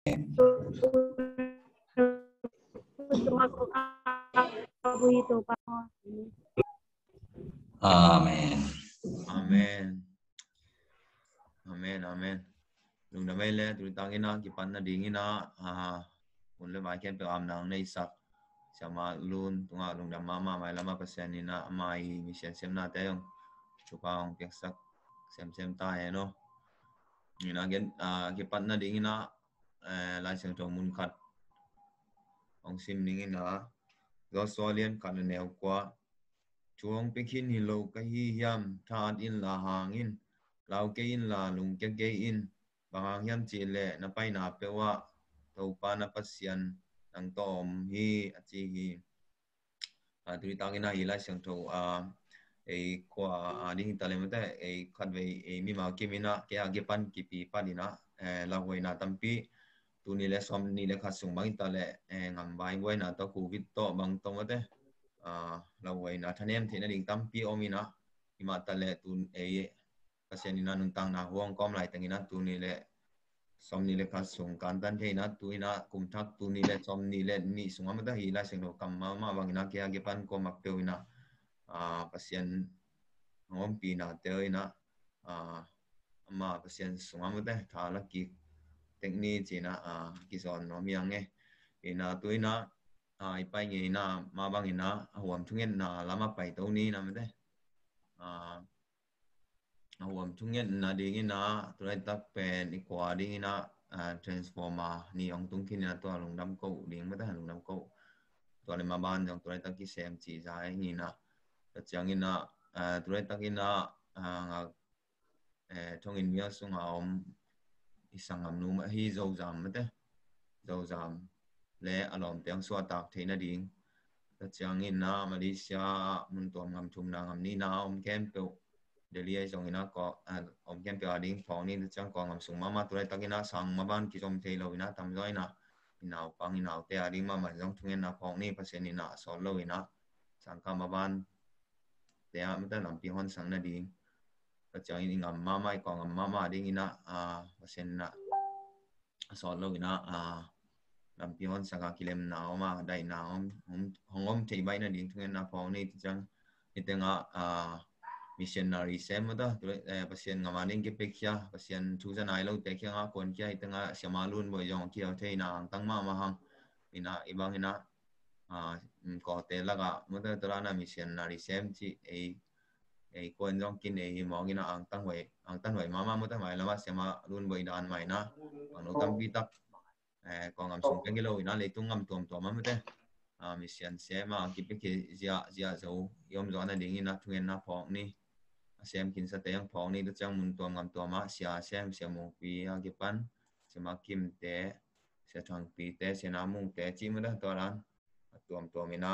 Amen. Amen. Amen. Amen. Lung na may le tuli tangina kipan na dingina unle mai ken pe am nang nei sak sama lun tunga lung da mama mai lama pasenina mai mission sem na te yong chupang pek sak sem ta he no ina gen kipan na dingina lai sang to mun khat ong sim dingina do solian kan neu kwa chuang pekin hi lo ka hi hiam than in la hangin lau ke in la lung ke in bang hiam chi le na pai na pe wa to pa na pasian nang tom hi achi hi tui tangina hi lai sang to e kwa ding talemata e khatve e mi ma ke mina ke age pan ki pi panina la hoina tampi tu ni le som ni le khasung bang ta le ngam bai wai na to covid to bang to mate la hoina thanem thina ding tampi omina ima ta le tu e pasianina nun tang na huang kom lai tangina tu ni le som ni le khasung kan tan theina tu ina kum thak tu ni le som ni le ni sunga mata hi la seng no kam ma bangina ke age pan ko mak pe ina pasien ngom pi na te ina ama pasien sunga mate thala ki teknik china ki son no miang nge ina tu ina ipai nge ina ma bang ina huam thungen na lama pai to ni na mate huam thungen na ding ina tu lai tak pen ikwa ding ina transformer ni ong tung kin na to long dam ko ding mate long dam ko to le ma ban jong tu lai tak ki sem chi jai ni na chang ina tu lai tak ina trong in mia sung om isang am nu ma hi zo jam mate zo jam le alom teng swa tak theina ding chang ina Malaysia mun tom ngam thum na ngam ni na om kem pe Delhi ai jong ina ko om kem pe ading phong ni chang ko ngam sung mama tu lai tak ina sang ma ban ki jom thei lo ina tam zo ina inau pang inau te ading ma ma jong thungen na phong ni pasen ina sol lo ina sang ka ma ban te a mata lam pi hon sang na ding chang in ngam mama ko ngam mama ding ina pasen na sol lo ina lam pi hon sang ka kilem na ma dai na hongom thei bai na ding thungen na phong ni chang itenga missionary sem da pasien ngamaning ke pekya pasien thujan ai lo te kya nga kon kya itenga siamalun bo jong ki thei na tang ma ma hang ina ibang ina ko te laga muda torana missionary sem chi e kon jong kin e mong ina ang tang wei mama muda mai lama siamalun bo idan mai na no tam bi tak ko ngam sung ke lo ina le tung ngam tom tom ma te mission sema ki pe ke zia zo yom zo na ding ina thungen na phok ni xem kin sa tayang phong ni chang mun tom ngam tom ma sia xem sia mo pi a ki pan sema kim te sia thang pi te sia na mung te chi mu da to ran tom tom ina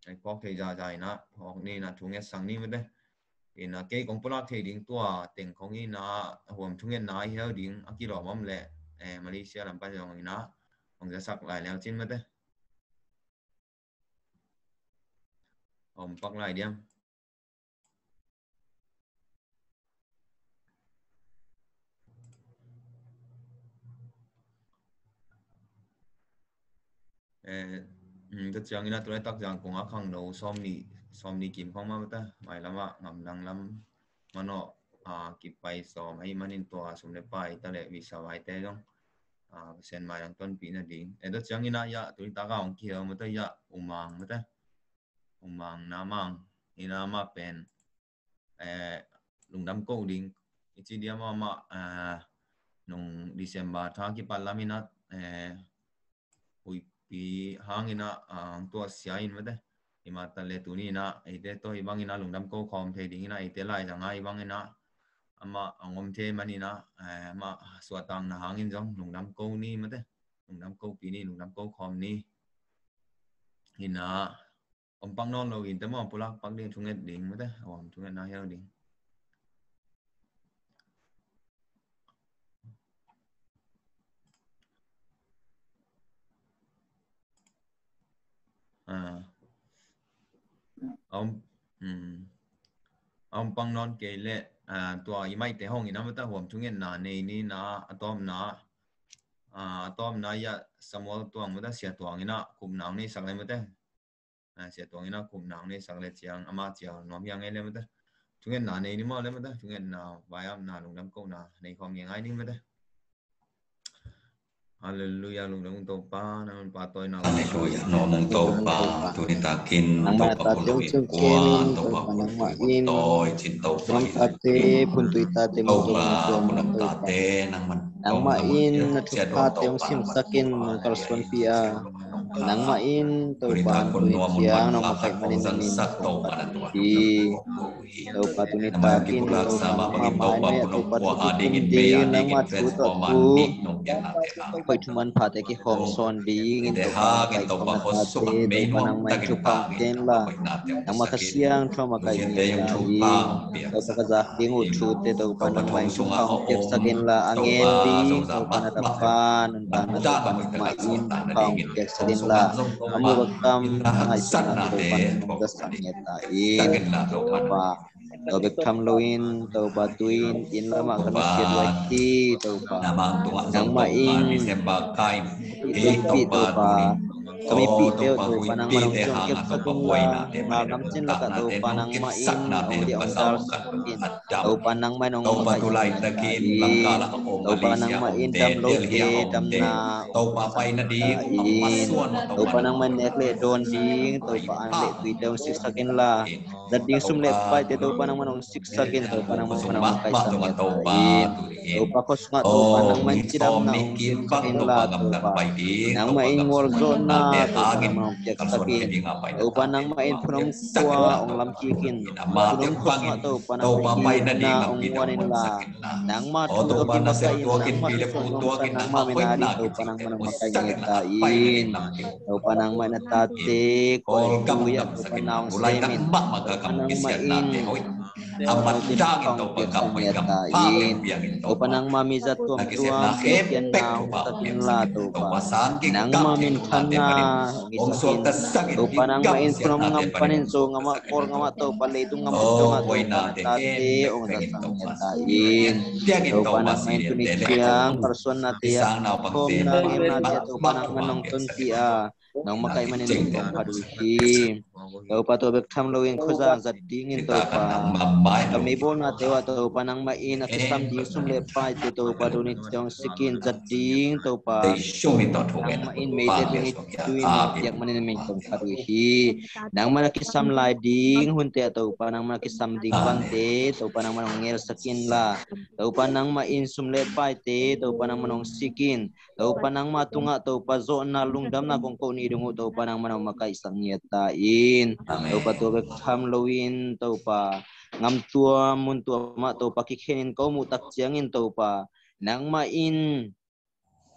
ai phok thei ja ja ina phok ni na thunge sang ni mu de ina ke kong pula thei ding tua teng khong ina huam thungen na hi ding a ki ro mom le Malaysia lam pa jong ina ong ja sak lai leo chin mu de om pak lai diam tất chăng ina tôi tác giang cùng ác hàng đầu som ni kim phong mà ta mai lama ngam dang lam mano kịp bay som hay manin to sum le pai ta le visa vai te dong sen mai ang ton pi na ding tất chăng ina ya tôi ta ga ong kia mà ta ya umang mà ta umang namang ina ma pen lung dam ko ding chi dia ma nung December tha ki palamina pi hangina to sia in mate imata le tunina ite to ibangina lungdam ko khom the dingina ite lai janga ibangina ama angom the manina ma swatang na hangin jong lungdam ko ni mate lungdam ko pi ni lungdam ko khom ni ina ompang non lo in temo pulak pak ding thunget ding mate om thunget na hel ding ông băng non kể lệ tua imai te hong ina mata hom thungen na nei ni na atom na tom na ya samol tuang muda sia tuang ina kum nang ni sang le muda sia tuang ina kum nang ni sang le chiang ama chiang nom yang ele muda chungen na nei ni mo le muda chungen na bayam na lung dam ko na nei khom yang ai ni muda Hallelujah lung dam to pa na pa toy na Hallelujah no mong to pa tu ni takin to pa puluin kwa to pa puluin toy chin to pa tate puntui tate to mujung pa tuam punam to pa tate nang man nang main natupat yung sim sakin nung kalswan pia nang main to pa tuit siang nang makai manin namin di to pa tunit takin to pa nang mamain me to pa tukum di nang matu to tu koi cuman pate ki hom son di ngin to pa makai kom na tate to pa nang main chupang ten la nang makasiang to makai niya tain to pa kazak ding utute to pa nang main chupang piak sakin la angin di to pa natapan untana to pa nang main chupang piak sakin la amu bakam ngai sana to pa nang dasang nyetain to pa to bekam loin to batuin in lama kanusia dua ti to pa nang main pi to pa kami pi teo to panang manong chong kep sakin la ngam chen la ka to panang main ong di ong dar sakin to panang manong makai sakin to panang main dam lo te dam na to panang man nek le don ding to pa an le tui teo sik sakin la dat ding sum le pai te to panang manong sik sakin to panang manong makai sakin to pa kos nga to panang man chidam na ong sik sakin la to pa nang main war zone na to panang manong piak sakin to panang main punom kwa ong lam chikin punom kos nga to panang main na ong wanin la nang ma thu to ki makai nang ma thu nong san nang ma menari to panang manong makai ngetain to panang main na tate ko tu ya to panang semin to panang main Amatang ito pagkapain o panang mamizat tuam tuam kian na sakin la to pa nang mamin kana isakin to panang main from ngam panin so ngama por ngama to pale itu ngam to ngato panatate ong dasang nyatain to panang main tunisiang person natia kom nang im natia to panang manong tuntia nang makai manin kong paduhi to pa to bekam loin khoza zat dingin to pa kami bon na tewa to panang main akisam ding sumle pai te to pa doni tong sikin zat ding to pa nang main me te tuni tuin yak manin me tong paduhi nang man akisam lai ding hunte to panang man akisam ding bante to panang manong ngel sakin la to panang main sumle pai te to panang manong sikin to panang matunga to pa zo na lungdam na kong ko ni dungo to panang manong makai sang nyetain to pa to bekam loin to pa ngam tua mun tua ma to pa kikhenin ko mu tak chiangin to pa nang main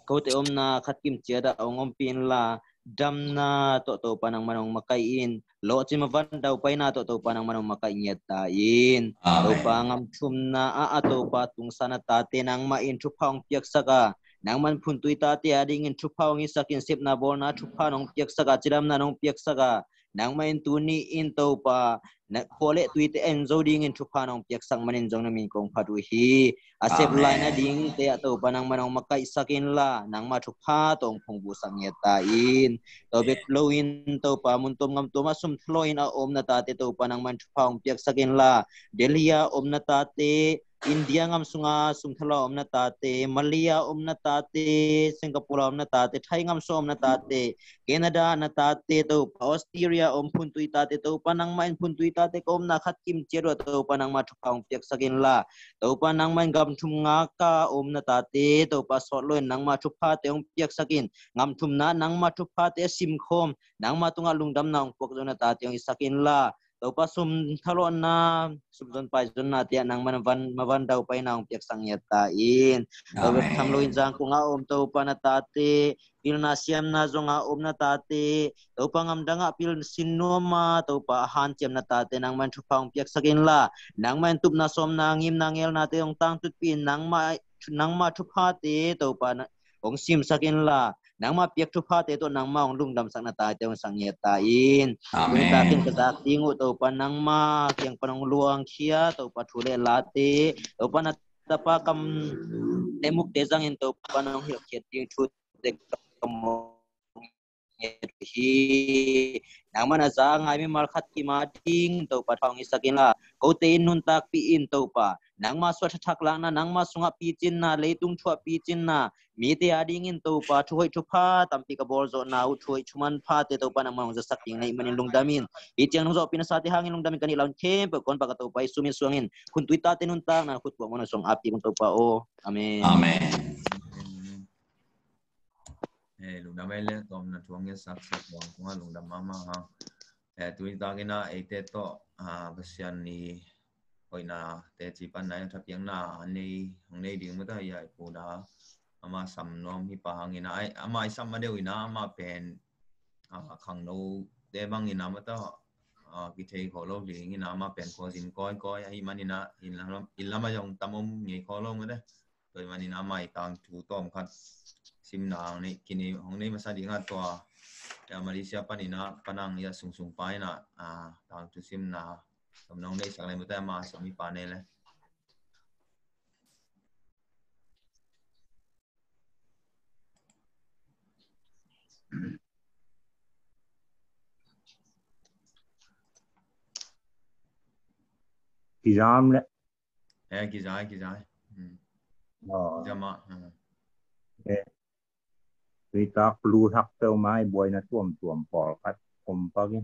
ko te om na khatkim chiada ongom pin la dam na to panang manong makain lo chima van daw pai na to panang manong makai nyetain to pa ngam thum na a to pa tung sana tate nang main thupang piak saka nang man phun tui tate ading in thupang isakin sip na bol na thupa nong piak saka chiram na nong piak saka nang main tuni in to pa na kole tuite en zoding in thupa nong piak sang manin jong na min kong phadu hi asep lai na ding te to panang manong makai sakin la nang ma thupa tong phong bu sang yeta in to bek loin to pa mun tom ngam to ma sum thloin a om na ta te to panang man thupa ong piak sakin la delia om na ta te India ngam sunga sumthala om na tate Malaysia om na tate Singapore om na tate Thai ngam so om na tate Canada na tate to Australia om puntui tate to panang main puntui tate ko om na khat kim chero to panang ma thupang piak sakin la to panang main gam thum nga ka om na tate to pa sot loin nang ma thupa te om piak sakin ngam thum na nang ma thupa te sim khom nang ma tunga lungdam na ong pok na tate ong isakin la to pa sum thalo na subjon pai jon na tia nang mavan dau pai na ong piak sang yata in to be tham loin jang ku nga om to pa na tate pil na siam na zonga om na tate to pa ngam danga pil sinoma to pa han chem na tate nang man thu pang piak sakin la nang man tup na som na ngim na ngel na te ong tang tut pin nang ma thu pha te to pa na ong sim sakin la nang ma piak thu pha te to nang ma ong lung dam sang na ta te ong sang yata in kun ta kin ka dak tingu to pa nang ma kyang panong luang khia to pa thule la te to pa na tapa kam temuk te jang in to panong hi khet ting thu hi nang mana za ngai mi mal khat ki ma ding to pa thong isakin la ko te in nun tak pi in to pa nang ma swa thak lang na nang ma sunga pi chin na le tung thua pi chin na mi te ading in to pa thuai thu pha tampi ka bol zo na u thuai chuman pha te to pa nang ma za sak ting nei manin lungdamin i tiang zo pin sa te hangin lungdamin kani laun kem pa kon pa ka to pa sumin suangin kun tuita te nun ta na khut po mo na song api kun to pa o amen amen lùng đam mê lên tôm là chuông cái sắc sắc hoàng cũng lùng đam mama ha tụi ta cái na ấy tết to bữa sáng ni hồi na tết chỉ ban này thắp tiếng na anh này đi mà ta vậy phụ đã ama sắm nom hi pa hangin na ai ama sắm mà đều ina ama pen khang nô để bang ina mà ta cái thầy khó lâu thì ina ama pen khó xin coi ai mà ina ina mà dùng tâm ông nghe khó lâu mà đấy rồi mà ina mai tăng chủ tôm khát sim nang ni kini hong nei masa dinga to ya Malaysia panina panang ya sung pai na tang tu sim na tom nong nei sang lai mata ma sami pa ne le Kizam le kizai jama kita perlu hak teu mai boy na tuom pol kat kom pagin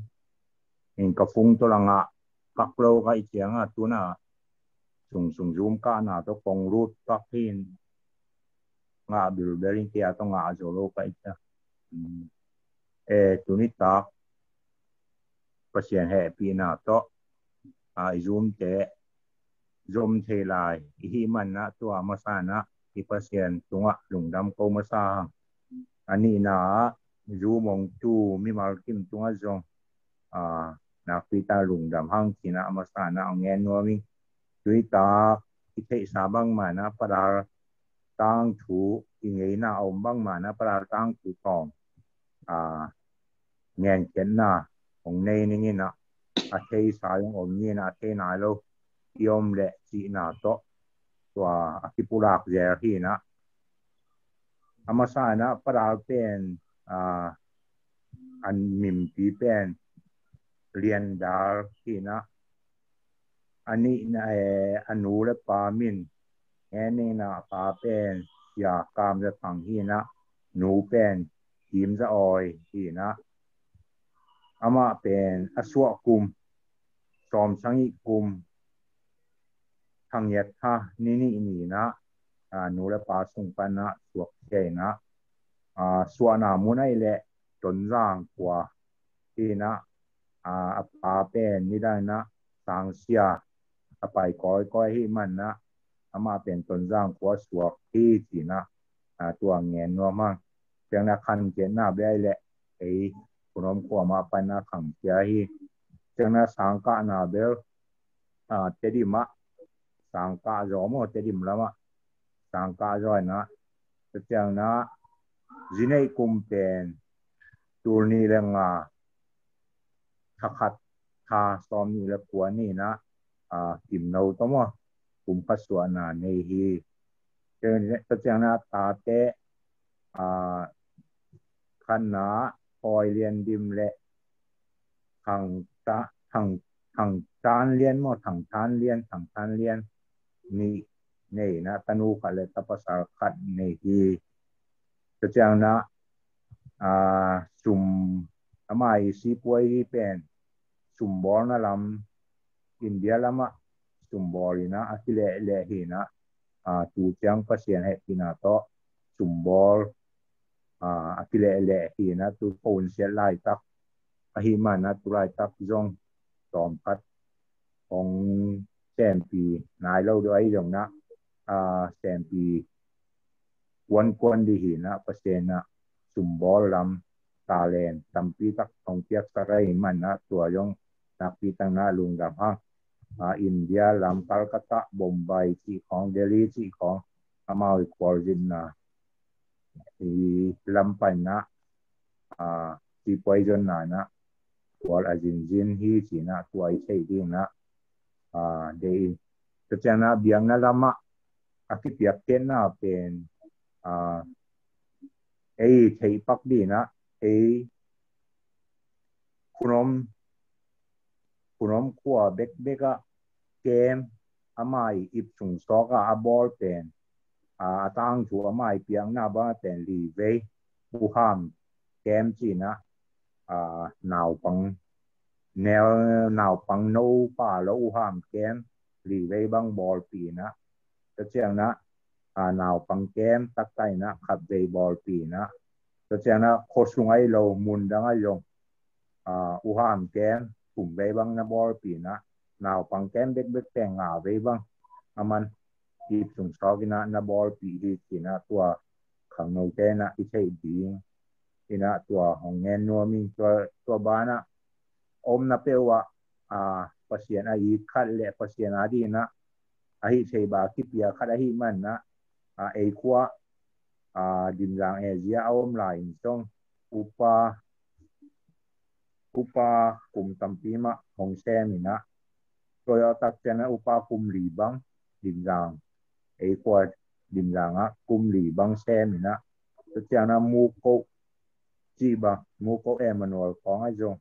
in ka fung to langa kaklo ka ichianga tuna sung zoom ka na to kong root ka hin nga bil berin kia to nga zolo ka ita tunita pasien he na to zoom te lai hi man na to masana i pasien tunga lungdam ko masa ani na zu mong tu mi mal kim tunga zong na kita lungdam hang kina masana ngen no mi tuita ite sabang mana pada tang thu ingei na om bang mana pada tang thu tong ngen ken na ong nei ni na a thei sa yung om ni na thei na lo yom le chi na to tua akipulak zer hi na amasana pada pen an mim pi pen lian dar hi na ani na anu le pa min eni na pa pen ya kam le pang hi na nu pen kim za oi hi na ama pen aswa kum som sangi kum thang yat ha ni na nu le pa sung pan na suak ke na suana munai le ton rang kwa hi na pa pen ni da na sang sia apai koi hi man na ama pen ton rang kwa suak hi ti na tua ngen no ma chang na khan ke na bai le ei kunom kwa ma pan na khang sia hi chang na sang ka na bel te di ma sang ka zo mo te dim la ma sang ka zo na chang na jinei kum pen tur ni le nga khat tha som ni le kwa ni na kim no to mo kum paswa na nei hi chang na ta te khan na oi lian dim le thang tan lian mo thang tan lian ni nei na tanu ka le tapasar khat nei hi chang na sum amai si puai hi pen sum bor na lam India lama sum bor ina akile le hi na tu chang pasien he pina to sum bor akile le hi na tu phone se lai tak hi man na tu lai tak jong tom pat ong sem pi nai lo do ai jong na sem pi kwan di hi na pasien na sum bor lam ta len tampi tak ong piak sarai man na tua yong napi tang na lung dam ha India lam Kolkata Bombay chi khong Delhi chi khong amao kwalin na i lam pan na chi poison na wal ajin hi chi na tuai chei ding na de chana biang na lama akipiak ken na pen thầy bắc đi na kunom kwa beka kem amai ipsung soka a ball pen atang chu amai piang na ba pen li ve uham kem china nào bằng neo nào bằng nâu pa lo uham kem li ve bang ball pi na cho chang na nào bằng kem tak tai na khat ve ball pi na cho chang na khosungai lo mun dang a yong uham kem cùng về băng na ball pi na nào bằng kem bek teng ngà về băng aman kịp sung so kina na ball pi hi kina tua khang no te na i chei ding kina tua hong ngen no min tua bana om na pewa pasien a i khat le pasien a di na a hi chei ba ki pia khat a hi man na e kwa dim lang e zia om la in song upa kum tampi ma hong se mi na toyo tak chana upa kum li bang dim lang e kwa dim lang a kum li bang se mi na to chana mu ko chi ba mu ko e manual kong a jong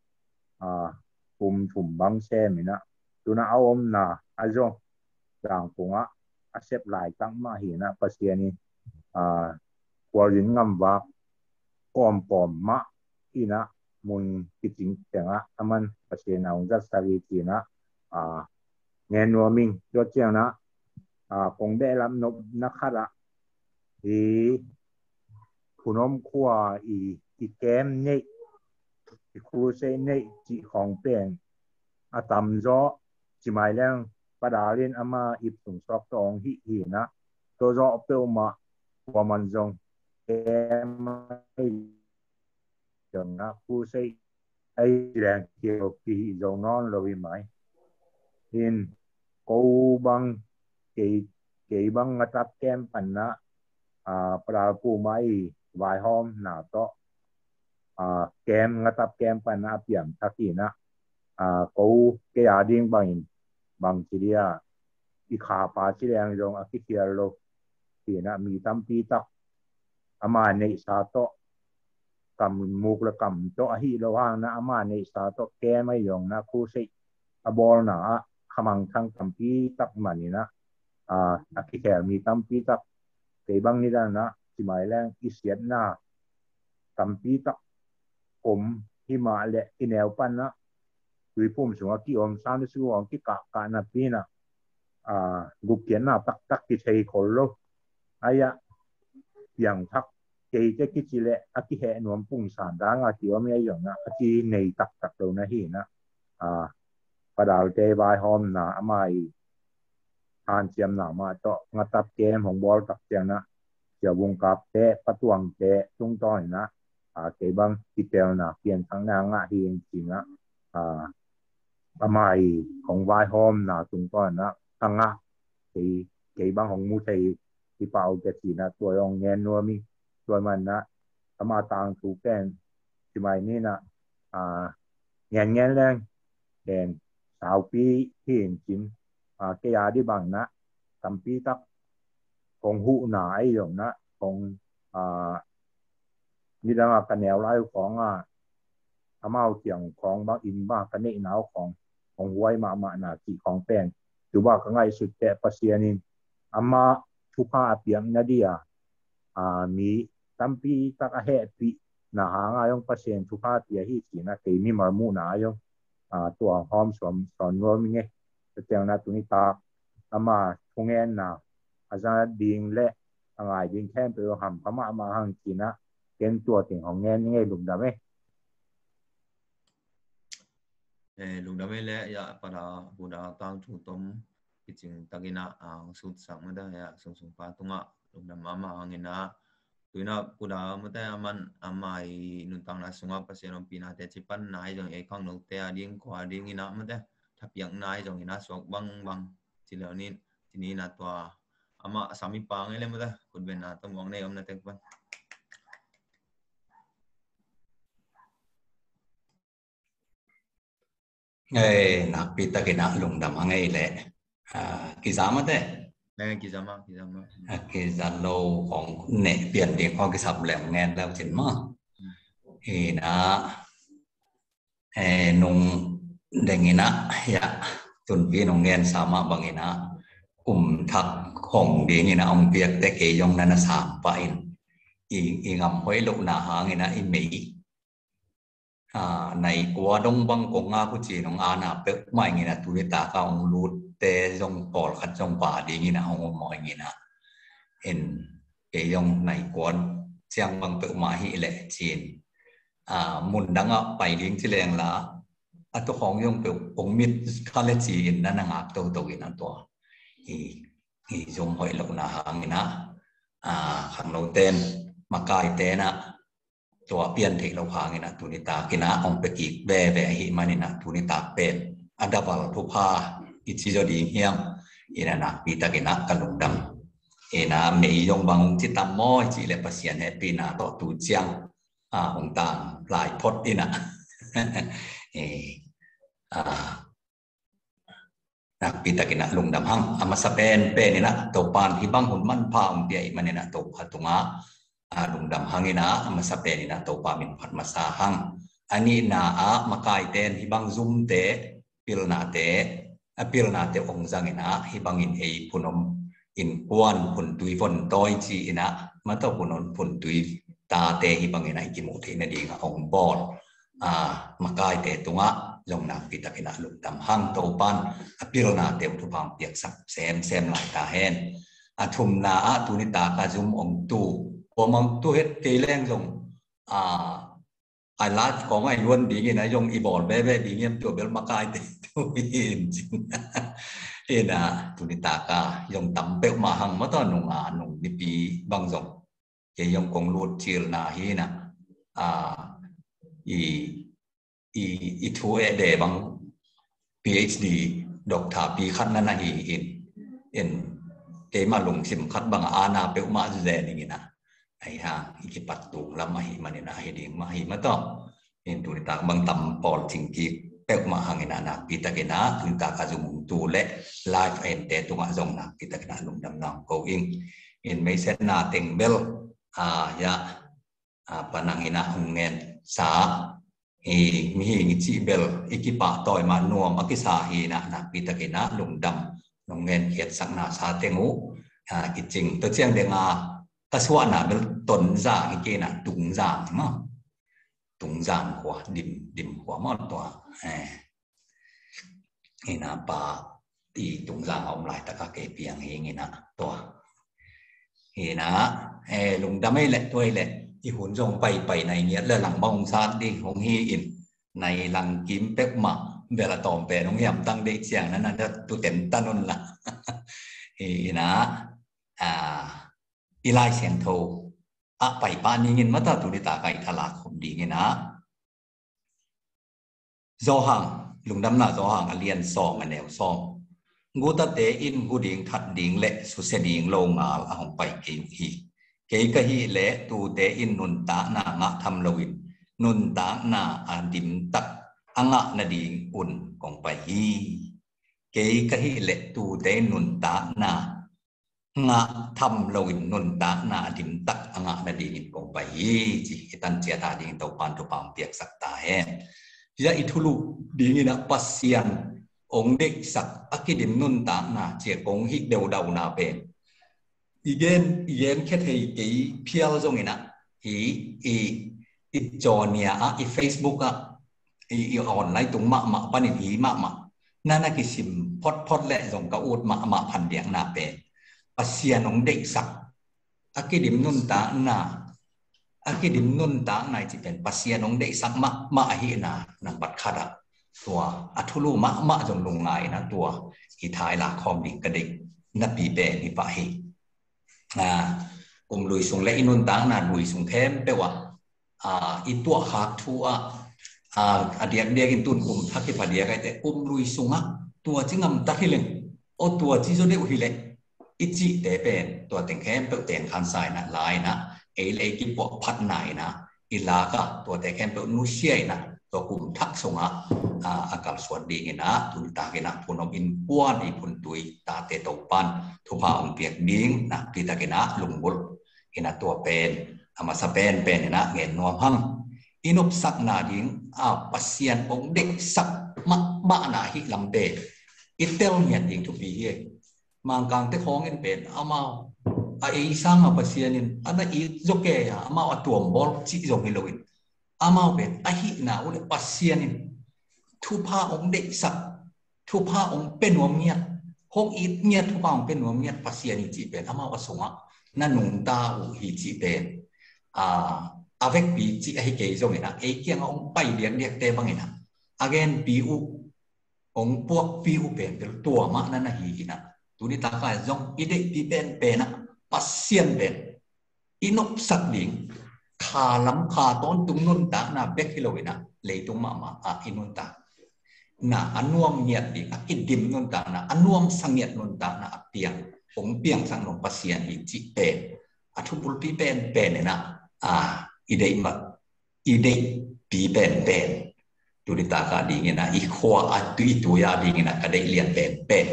kum thum bang se mi na tuna awom na a jong lang punga a sep lai tang ma hi na pasiani kwa rin ngam wa kom pom ma ina mun kiting tenga aman pasien aung za sari tina ngen no ming yo chiang na kong de lam no na khara i kunom kwa i kem nei i kru se nei chi khong pen atam zo chi mai lang padalin ama ip sung sok tong hi na to zo pe ma wa man zong kem chừng na khu xây ai là kiểu kỳ dầu non rồi mày in câu băng kỳ băng ngắt tap kem pan na pra ku mai vài hôm nào to kem ngắt tap kem pan na piam thaki na câu cái ading bằng chỉ dia i khá pa chỉ đang dùng cái kia lo thì na mi tam pi tak ama nei sa to cầm mục là cầm cho hi lo hang na ama nei sa to ke mai yong na khu sei a bol na khamang thang cầm pi tak mani na ki kher mi tam pi tak ke bang ni da na chi mai lang ki siat na cầm pi tak om hi ma le ki neu pan na tui pum sunga ki om san su ong ki ka na pi na gup kian na tak ki sei khol lo aya yang thak cái chỉ lệ cái hệ nuông bung sản đáng là chỉ mấy giống na cái này tắc đầu na hi na và đào tê bài hôm na mai han chiêm na mà to ngắt tập kem hồng ball tập chiang na chiều vùng cáp tê bắt tuang tê tung to na cái băng cái tèo na phiền thằng na ngã hiền chỉ na mai hồng bài hôm na tung to na thằng ngã cái băng hồng mu thầy cái bao cái chỉ na tuổi ông nghe nuôi miตัวมันนะมาต่างถูกแกนที่ไม่นี่นะเงี้ยแรงแดงสาวปีที่เห็นจิ้มเกียร์ที่บังนะทำปีตักของหูหนาไอ้หยงนะของนี่ดังกันแนวไล่ของอามาเกี่ยงของบางอินบ้างกันนี่หนาวของไว้มาหนาจีของแป้งหรือว่าก็ง่ายสุดแต่ปัสเซียนินอามาทุกภาพเปียงนาดีมีtampi tak happy na hanga yung pasien tuha tia hi na kay mi marmu na yung tuang hom som ngoming tiang na tunita ama tungen na azan ding le angai ding khem pe ham pama ma hang kina ken tua ting hong ngen nge lum da me lum da me le ya pada buda tang thu tom kiching tagina sut sang ma da ya sung pa tunga lum da mama hangina tuina kuda mate aman amai nuntang na sunga pasien pina te chipan nai jong e khang no te ading ko ading ina mate thapiang nai jong ina sok bang chilonin tini na to ama sami pang ele mate kunben na to mong nei om na tek pan ngai nak pita kina lung dam angai le ki zamate Nghe kia mà cái Zaloของเนเปลี่ยนเด็กเขาก็สับแหลมงานแล้วเห็นมั้ยนะนงเด้งนะyaตุนพี่นงเงินสามารถบางนะทักของดีนี่นะเปียกแต่เกยงนั้นสามไปอีงำไว้ลูกหนาหางนะอีมีในกัวดงบังกงอากุจีนงอานาเปิกไม่เงี้ยนะตุยตาเขาลูดเตจงปอลขัดจงป่าดีงี้นะหงมอยงี้นะเกยงในกัวเชียงบังเปิกมาฮิเละจีนมุนดังไปเลี้ยงที่แรงละตัวของยงเปิกองมิดคาเลจีนนั่นงักตัวกินนั่นตัวอีจงหอยลูกหนาหางงี้นะขังเราเต้นมากายเต้นะตัวเปลี่ยนเทคเราพางี้นะตุนิตากินะองไปอีกแบหิมันนี่นะตุนิตาเป็นอันดับทุพาอิจิจดีเฮียงอินะนะปีตากินะกันลุงดำนะเมยยงบางจิตามอยจิเลปเสียนแฮปปี้นะต่อตูเจียงองต่างหลายพดอินะนักปีตากินะลุงดำหังอามาสเปนเป็นนี่นะตัวปานที่บางหุ่นมันพาองเดียมันนี่นะตัวพัตุงะลุงดำหังนี่นะอามาสเปนนี่นะตัวปามินพัดมาสาหังอันนี้นะมาไกเตนที่บางซุ่มเตพิลนาเตองจังนี่นะที่บางอินพุนมอินกวนพุนตุยฝนต้อยจีนะมาตัวพุนนพุนตุยตาเตที่บางอินกิมุทีนั่นดีกับองบอลมาไกเตตุงะลงนักปีตะกินะลุงดำหังตัวปันพิลนาเตอุทุพังเปียกสักเซมหลายตาเห็นทุมนาตุนิตากาซุมองตูพอมังตัวเฮ็ดเกลงลงไอ้ลาของไอ้ล้วนดีงี้นะยงอีบอลแว่ดีเงี้ยตัวเบลมากายเตตัวจริงนะตุนิตากายงตำเปลมาหังมาตอนนงดิปีบางสงเกยงกงลูดชิลนาฮีนะอีทัวเดบัง PhD ดอกถาปีขั้นนั้นนะอินเกมาลงสิมคัดบางอาณาเปลมาเจนี่นะไอ้ฮะอีกปัดตุงลำมาหิมันเนี่ยนะเฮดิมาหิมาต้องเห็นตุนิตาบางตำปอลจิงกีเปกมาหังนะปีตะกินะตุนิตากาจุมุงตูเละไลฟ์เอ็นเตตุงะจงนะปีตะกินะลุงดำนองโกอิงเห็นไม่เส้นนาเต็งเบลยะปนังอินะหงเงินสามีหิจิเบลอีกิปะต่อยมานวมอกิสาหีนะปีตะกินะลุงดำหงเงินเขียดสังนาสาเตงูกิจริงตัวเจียงเดงกระสวนะเป็นต้นจางอีกนะตุงจางมั้งตุงจางหัวดิมหัวมอดตัวนี่นะปาตีตุงจางเอาลายตะกะเกเปียงเองนี่นะตัวนี่นะลุงดำไม่เละตัวเละที่หุ่นจงไปในเนี้ยแล้วหลังบ้องซาดีของฮีอินในหลังกิมเป็กมาเวลาตอมเป็นน้องยำตั้งได้เสียงนั้นนะตุเต็มตันนละนี่นะอีไลเซนโทไปปานิงินมาตาตุนิตาไก่ทลาคมดีเงี้ยนะโจหังลุงดำหน้าโจหังเรียนซองแนวซองกูตัดเตอินกูดิ่งทัดดิ่งเละสุเสดิ่งลงมาเอาไปเกี่ยวฮีเกี่ยกะฮีเละตูเตอินนุนตาหน้างะทำลวินนุนตาหน้าดิมตักอ่างะนาดิ่งอุ่นกองไปฮีเกี่ยกะฮีเละตูเตนุนตาหน้างะทำลวินนุนตาหน้าดิมตักอ่างะนาดิ่งกองไปฮีจีตันเจียตาดิ่งตัวปานตัวปามเปียกสักตาเห็นจะอิทุลุดิ่งนะปัสเซียนองเด็กสักอักดิมนุนตาหน้าเจียกงฮิกเดวดาวนาเป็นอีเย็นแค่ที่เพียรจงเห็นนะอีจอเนี่ยอีเฟซบุ๊กอีออนไลน์ตรงมาปนิหีมานั่นน่ะคือสิมพอดแหละจงกะอูดมาพันเดียงนาเป็นปัสเซียนองเด็กสักอักดิมนุนตาหน้าที่เป็นปัสเซียนองเด็กสักมาหินานักบัดขาดตัวอัทุลุมาจงลงไงนะตัวอีท้ายละคอมดิ่งกระดิ่งนับปีเป็นอีปะฮีลุยส่งและอินุนต่างน่ะลุยส่งเทมเปว่าอีตัวหักทัวเดียกินตุนทักที่พอดีกันแต่ลุยส่งตัวจิงงำตักฮิเลงตัวจิโจเดอุฮิเลอิจิเตเป็นตัวแต่งแคมเปเตียนคันไซนะลายนะเอเลกิปพัดไหนนะ อิลากะตัวแต่แค่เป็นนุเชียนะตัวกลุ่มทักษงอากาศสวัสดีนะตุนตากินะพุนอมินปวนอีพุนตุยตาเตตปันทุพาองเปียกดิ้งนะปีตากินะลุงบุลกินะตัวเป็นอามาสเปนเป็นนะเงินนัวพังอินุปสักนาดิ้งปัสยานองเด็กสักมะนาฮิลำเดอิเตลเนียดิ้งทุกปีเฮมังกังเตของเงินเป็นอามาisang pasyanin ana izoke ya ama atuam bol chi zong hiloin ama ben ahi na ule pasyanin thupa ong de sak thupa ong penwam niat hong it niat thupa ong penwam niat pasyani chi ben ama wasonga nanung ta u hi chi ben avec bi chi ahi ke zong ina e kyang ong pai lian liak te bangina again bi u ong puak bi u ben tel tua ma na na hi ina tuni ta ka zong ide bi ben pena pasien ben inop sak ding kha lam kha ton tung nun ta na bek hilowina leitung mama inun ta na anuam niat ding akidim nun ta na anuam sangiat nun ta na apiang ong piang sang long pasien hi chi pen athupul pi pen pen na idei ma idei pi pen pen tu di ta ka ding na i khwa atu itu ya ding na ka dei lian pen pen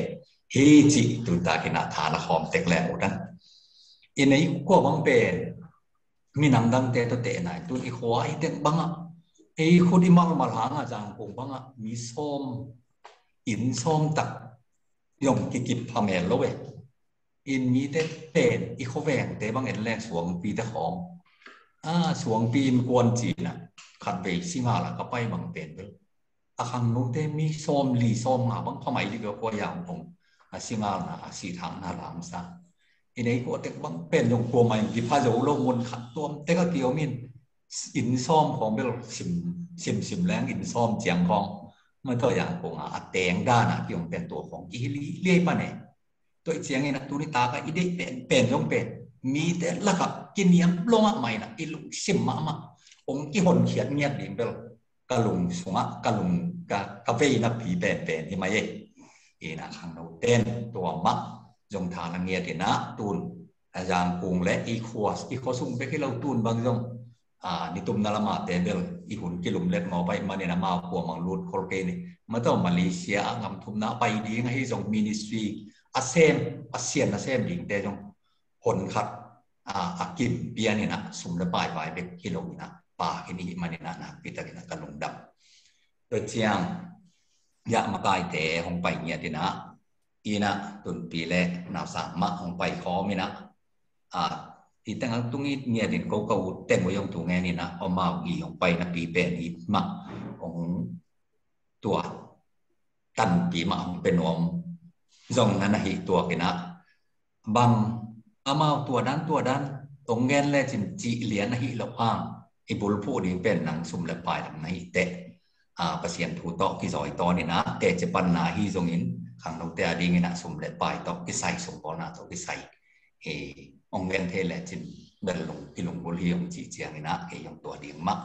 hi chi tu ta kina tha la khom tek le udan ini ko bang pen minang dang te to te nai tu i khwa i tek banga e khudi mal mal hanga jang pong banga mi som in som tak yom ki kip phamel lo we in mi te pen i kho veng te bang en lek suang pi te khom suang pi in kwan chi na khat ve singa la ka pai bang pen bel akhang no te mi som li som ma bang phamai li ko yang pong singa na si thang na lam sa ini ko tek bang pen yong ko mai di pha zo lo mon khat tom te ka kiao min in som khong bel sim lang in som jiang khong ma to yang ko teng da na kiong pen to khong ki li le pa ne to jiang ina tu ni ta ka ide pen yong pen mi te la ka kin yang lo ma mai na i lu sim ma ong ki hon khiat ngiat ding bel ka lung sunga ka lung ka ve na pi pen hi mai ina khang no ten to ma dòng thả là nghe thì nã tuôn giảm cùng lẽ y khó sung với cái lâu tuôn bằng dòng đi tùm nà mà tế bèl y hùn cái lùm lết ngó bay mà nè nà màu của mạng lụt khổ kê này mà tàu Malaysia ngắm thùm nà bay đi ngay dòng ministry ASEAN đi tế dòng hồn khát kim bia nè nà sung nà bài vài bếp kilo nè bà cái này mà nè nà bị ta cái nà cả lùng đậm tôi chàng dạ mà cái tế không bay nghe thì nà ina tun pile na sa ma hong pai kho mi na i tang tung i nia din ko ko teng mo yong tu nge ni na o ma gi hong pai na pi pe ni ma hong tua tan pi ma hong pe nom zong na hi tua ke na bang ama tua dan ong gen le chin chi lian na hi lo hang i bul phu ding pen nang sum le pai dang na hi te pasien thu to ki zoi to ni na te che pan na hi zong in khang đầu tiên đi nghe nãy sum lệ bài tóc cái say sum bò nãy tóc cái say ông nghe thế là trên bên lùng cái lùng bồn hiểm chỉ chiang nghe nãy cái dòng tua điểm mắc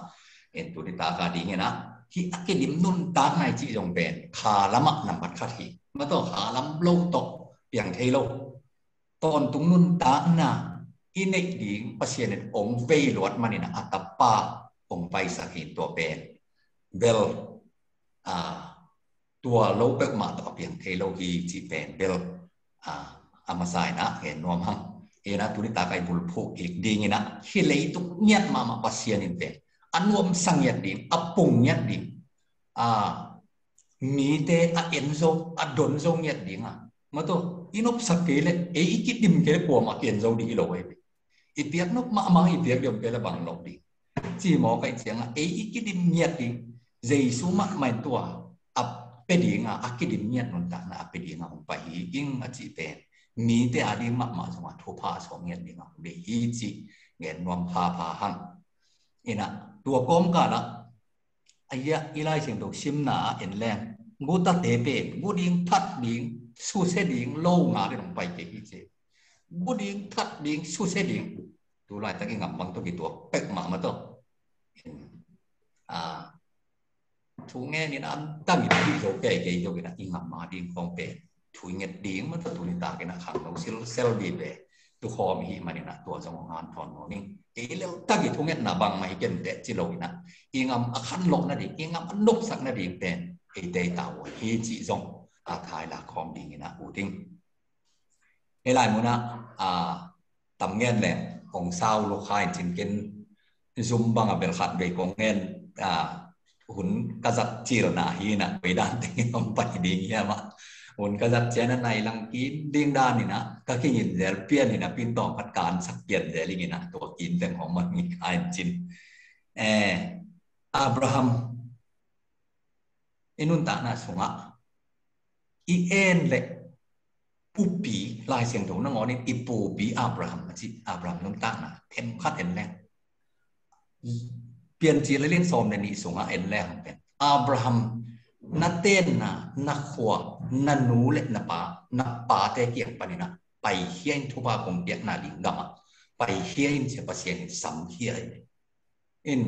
en tu đi ta cả đi nghe nãy khi cái điểm nun ta này chỉ dòng bền khá lắm nằm bắt khát hi mà to khá lắm lâu tócอย่างthế lâu toàn tung nun ta na inek đi pasien ông vây luat mà nè atapa ông bay sakit tua bền belตัวโลกแบบมาต่อเพียงเทโลกีจีเป็นเบลอามาใส่นะเห็นนวมหังนะตุนิตาไกบุลพูอีกดีงี้นะฮิเลตุเนียดมาปัสยานินเป็นอันนวมสังเงียดดิ่งอปุ่งเงียดดิ่งมีเตเอ็นโซดนโซเงียดดิ่งมาตัวอินบสักเกลเอีกิดิมเกลปัวมาเอ็นโซดีโลเออีเปียกนบมาอีเปียกเดียวเกลบังโลดีจีหมอไกเสียงเอีกิดิมเงียดดิ่งเจสุมาไม่ตัวpedi nga akidim niat non ta na pedi nga hong pai ing a chi pen mi te adi ma song thu pha song niat ni nga be hi chi ngen nom pha hang ina tua kom ka la aya ilai sing dok sim na en leng ngu ta te pe ngu ding that ding su se ding lo nga de hong pai ke hi che ngu ding that ding su se ding tu lai ta ki ngam bang to ki tua pek ma to thu nghe nên anh ta nghĩ đi rồi cái là in ngầm mà đi không về thu nhận điện mà tôi ta cái là khẳng đầu sel đi về ตุคอมหิมันนี่นะตัวจงงานทอนนี่เลวตะกี้ทุ่งเงินนาบังมาให้เกินแต่จิโลนะอิงอัขันลกนั่นเองอิงอันนกสักนั่นเองเป็นเดต้าว่าเฮจิจงขายละคอมดีนะอูดิ้งหลายมุนะตำเงินแหละของซาวโลคายจินเกินซุมบังเบลขัดเบกงเงินหุ่นกษัตริย์จีรนาฮีนะไปด้านที่มันไปดีเงี้ยมาหุ่นกษัตริย์เจนในลังกินดิ้งด้านนี่นะก็คิดยินเดลเปียนนี่นะพินตองพัดการสักเปียนเดลิงนี่นะตัวกินแต่ของมันมีขายจินอับราฮัมนุนตานะสงะอีเอ็นเล็กปูปีลายเสียงถูกนั่งงอนี่อีปูปีอับราฮัมจิอับราฮัมนุนตานะเต็มคัดเอ็นแรงเปลี่ยนจีเล่นซอมในนี้สงะเอ็นแรงเป็นอับราฮัมนัดเต้นนะนักขัวนันนูเล็กนับป่าแต่เกี่ยงปนินะไปเฮียนทุบากงเปียกนาลิงกามไปเฮียนเสียภาษีสัมเฮียอิน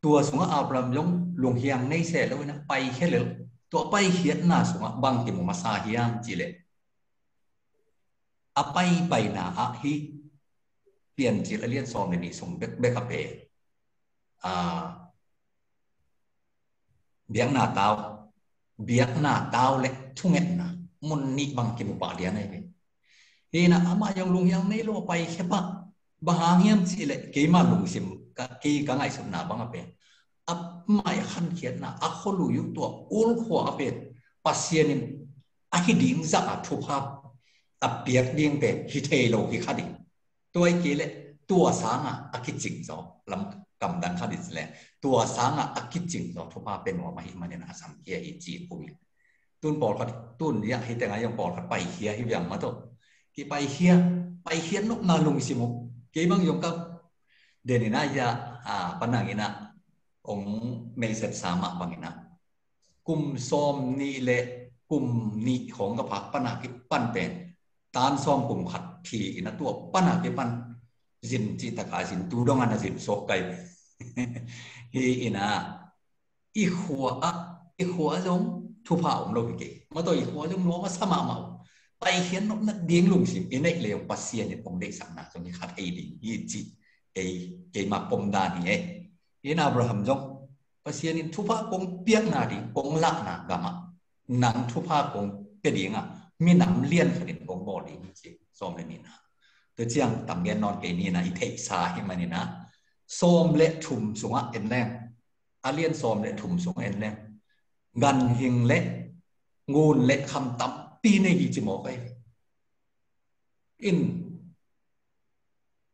ตัวสงอับราฮัมยงลงเฮียงในเสร็จแล้วนะไปเฮียเลยตัวไปเฮียนน่ะสงบางที่มุมาซาเฮียงจีเล่ไปนะฮีเปลี่ยนจีเล่นซอมในนี้สงเบคเปเบียงหน้าเตาเล็กทุ่งเงินนะมุนนี่บางกิมุปาเดียนไอ้เป็นนี่นะอามายังลุงยังไม่รู้ไปแค่ปะบางเงี้ยสิเล็กเกี่ยมาลุงสิมกี่กังไงสุดหนาบางเป็นไม่ขันเขียนนะคนรู้อยู่ตัวอุลขัวเป็นปัสเซียนินฮิดิ้งจะทุบภาพเปียกดิ้งเป็นฮิเทโลฮิขัดิตัวไอ้กี่เล็กตัวสางคิดจริงจ้ะลำกำดันขัดิสแลตัวสางคิดจริงจ้ะทุบภาพเป็นหัวมาหิมันเนี่ยนะสัมเกียอีจีปุยตุนปอดขัดตุนเนี่ยฮิแต่ไงยังปอดขัดไปเฮียฮิยังมาตัวกี่ไปเฮียนกนาลุงสิมุกี่บางยงกับเดนิน่ายาปนังอินะองเมเซตสามะบางอินะกุมซอมนี่เละกุมนี่ของกระพักปนักิปั้นเป็นตานซอมกุมขัดทีอินะตัวปนักิปั้นสินจิตกาสินตูดงอันสินโศกไกฮีอินะอีขัวจงทุพาอมโลกิมาตัวอีขัวจงนัวมาสมาเมาไปเขียนนกนักเดียงลุงสิอินเอกเลวปัสเซียเนี่ยผมเด็กสังนาจงนี้ขัดไอดียีจิเกมาปมดานี่อินอับราฮัมจงปัสเซียนิทุพากงเปียกนาดีกงลักนากามาหนังทุพากงเปียงมีหนังเลี้ยนขนาดกงบอดีจิซอมเลยนี่นะตัวเจียงตำแกนนอนเกนี่นะอีเทสาให้มันนี่นะซอมเละทุ่มสงะเอ็นแรงอาเลียนซอมเละทุ่มสงะเอ็นแรงกันหิงเละงูเละคำตั้มปีในกี่จิโมกอิน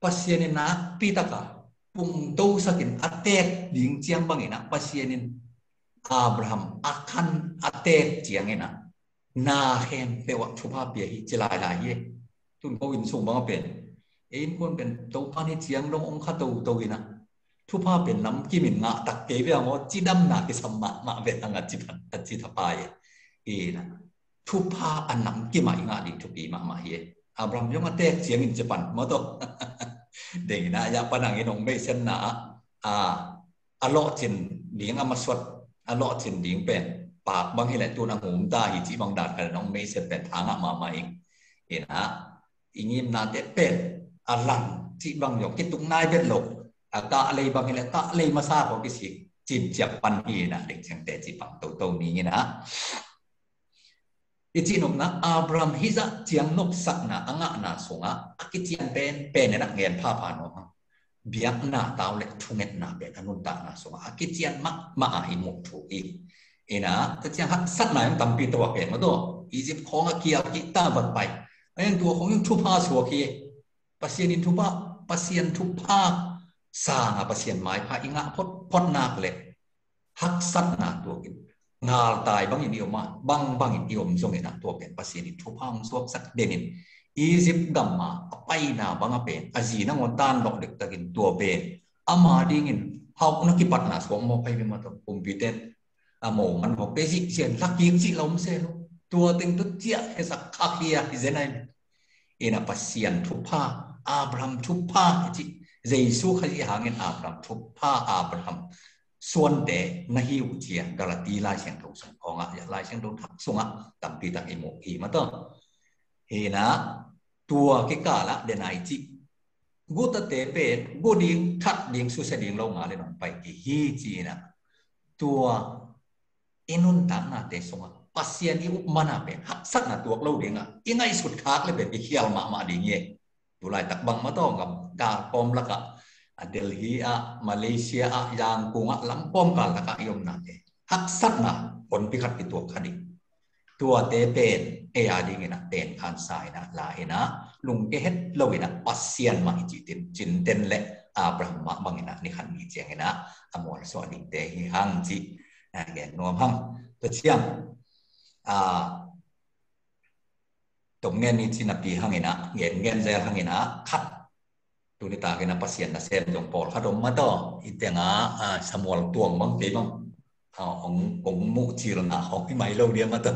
ปัสเซียนินะปีตากาปุ่งโตสักินอัตเตกยิงเจียงบังอินะปัสเซียนินอับราฮัมคันอัตเตกเจียงอินะนาเฮมเปวะชุภาพเบียฮิจิลายลายเยตุนโควินส่งบังเป็นคนเป็นโตพันฮิเจียงลงองค์ข้าโตอินะทุพาเป็นน้ำกิมินงะตักเกวียงว่าจีดำนากิสัมมาเวทังจิพันจิตปายนะทุพาอันน้ำกิมาอิงาดิทุปีมาเฮอับราฮัมยงมาเตกเสียงอินเจปันมาตัวเด็กนะอยากปนังอินองไม่เช่นนะอโลจินดิ้งอามาสวดอโลจินดิ้งเป็นปากบางทีแหละตัวนางหูมตาหิจิบางดาดกันน้องไม่เช่นเป็นทางมาเองนะอิงิมนาเตเป็นอลังจิบางหยกกิตุงนายเป็นโลกกะอะไรบางทีแหละกะอะไรมาซาของกิสิจินจับปันฮีนะเด็กเชียงแต่จิปังโตนี้นะอิจินงนะอับราฮัมฮิจะเจียงนกสักนะอ่างนาสงะกิเจียนเป็นนักเรียนผ้าผ่านอเบียกนาตาวเล็กทุ่งเงินนาเป็นอนุตานาสงะกิเจียนมาอิมุทุอีนะแต่เจียงหักสักนายมันตั้มปีตัวเป็นมาตัวอียิปต์ของเกียร์กิตาบัดไปไอ้ตัวของยังทุพาสัวคีปัสเซียนินทุพาปัสเซียนทุพาสร้างปัสเซียนไม้พาอิงะพดนาเล็กหักสักนาตัวกินงาตายบางอินเดียมาบางอินเดียมส่งเงินตัวเป็นปัสเซียนิทุพางสวบสักเดนินอียิปต์ดัมมาไปนาบางเป็นอาจีนังวันตานดอกเด็กตะกินตัวเป็นอามาดิ่งินเฮานักกิปัตนาสวมมอไปเป็นมาตัวคอมพิวเตอร์โมมันบอกเบสิเสียนลักยิงสิเราไม่เสียตัวตึงตุเจียให้สักข้าเฮียที่เจนัยนะปัสเซียนทุพาอับราฮัมทุพาที่เยซูขยี้หางเงินอับราฮัมทุพาอับราฮัมส่วนเดนหิวเจียกระตีลายเสียงตรงส่งของลายเสียงตรงทักส่งตั้งปีตั้งอิโมอีมาต่อเฮนะ ตัวกิกาละเดนายจิกูตะเตเป็นกูดิ่งทัดดิ่งสุเสดิ่งลงมาเลยนอนไปกี่ฮีจีนะตัวอินุนตังนาเตสงะปัสยานิอุปมานาเป็นหักสักนาตัวเราดิ่งอ่ะยังไงสุดขาดเลยเป็นไปเขียวมาดิ่งเย่ตัวลายตักบังมาต้องกับกาปอมละกะเดลฮีอะมาเลเซียอะยางกุงอะลำปอมกันละกะยมนาเตหักสักนาผลพิคัดที่ตัวคดีตัวเตเป็นเออาดิ่งนะเตนขันสายนะลายนะลุงเกเฮตเราเนะปัสยานมาจิตินจินเตนเละอาบราฮัมบังนะนี่ขันมีเจียงนะอมวลสวัสดีเตหิฮังจิแกนวมฮังตัวเชียงตรงเงี้ยนี่จินับปีฮังนะเงี้ยเซลฮังนะขัดตัวนี้ตาเกนะปัสยานนะเซลจงปอลขัดมมาต่ออีเตงสมวลตัวมังเกมังของมุจิรนะของที่ไม่เราเดียมาต่อ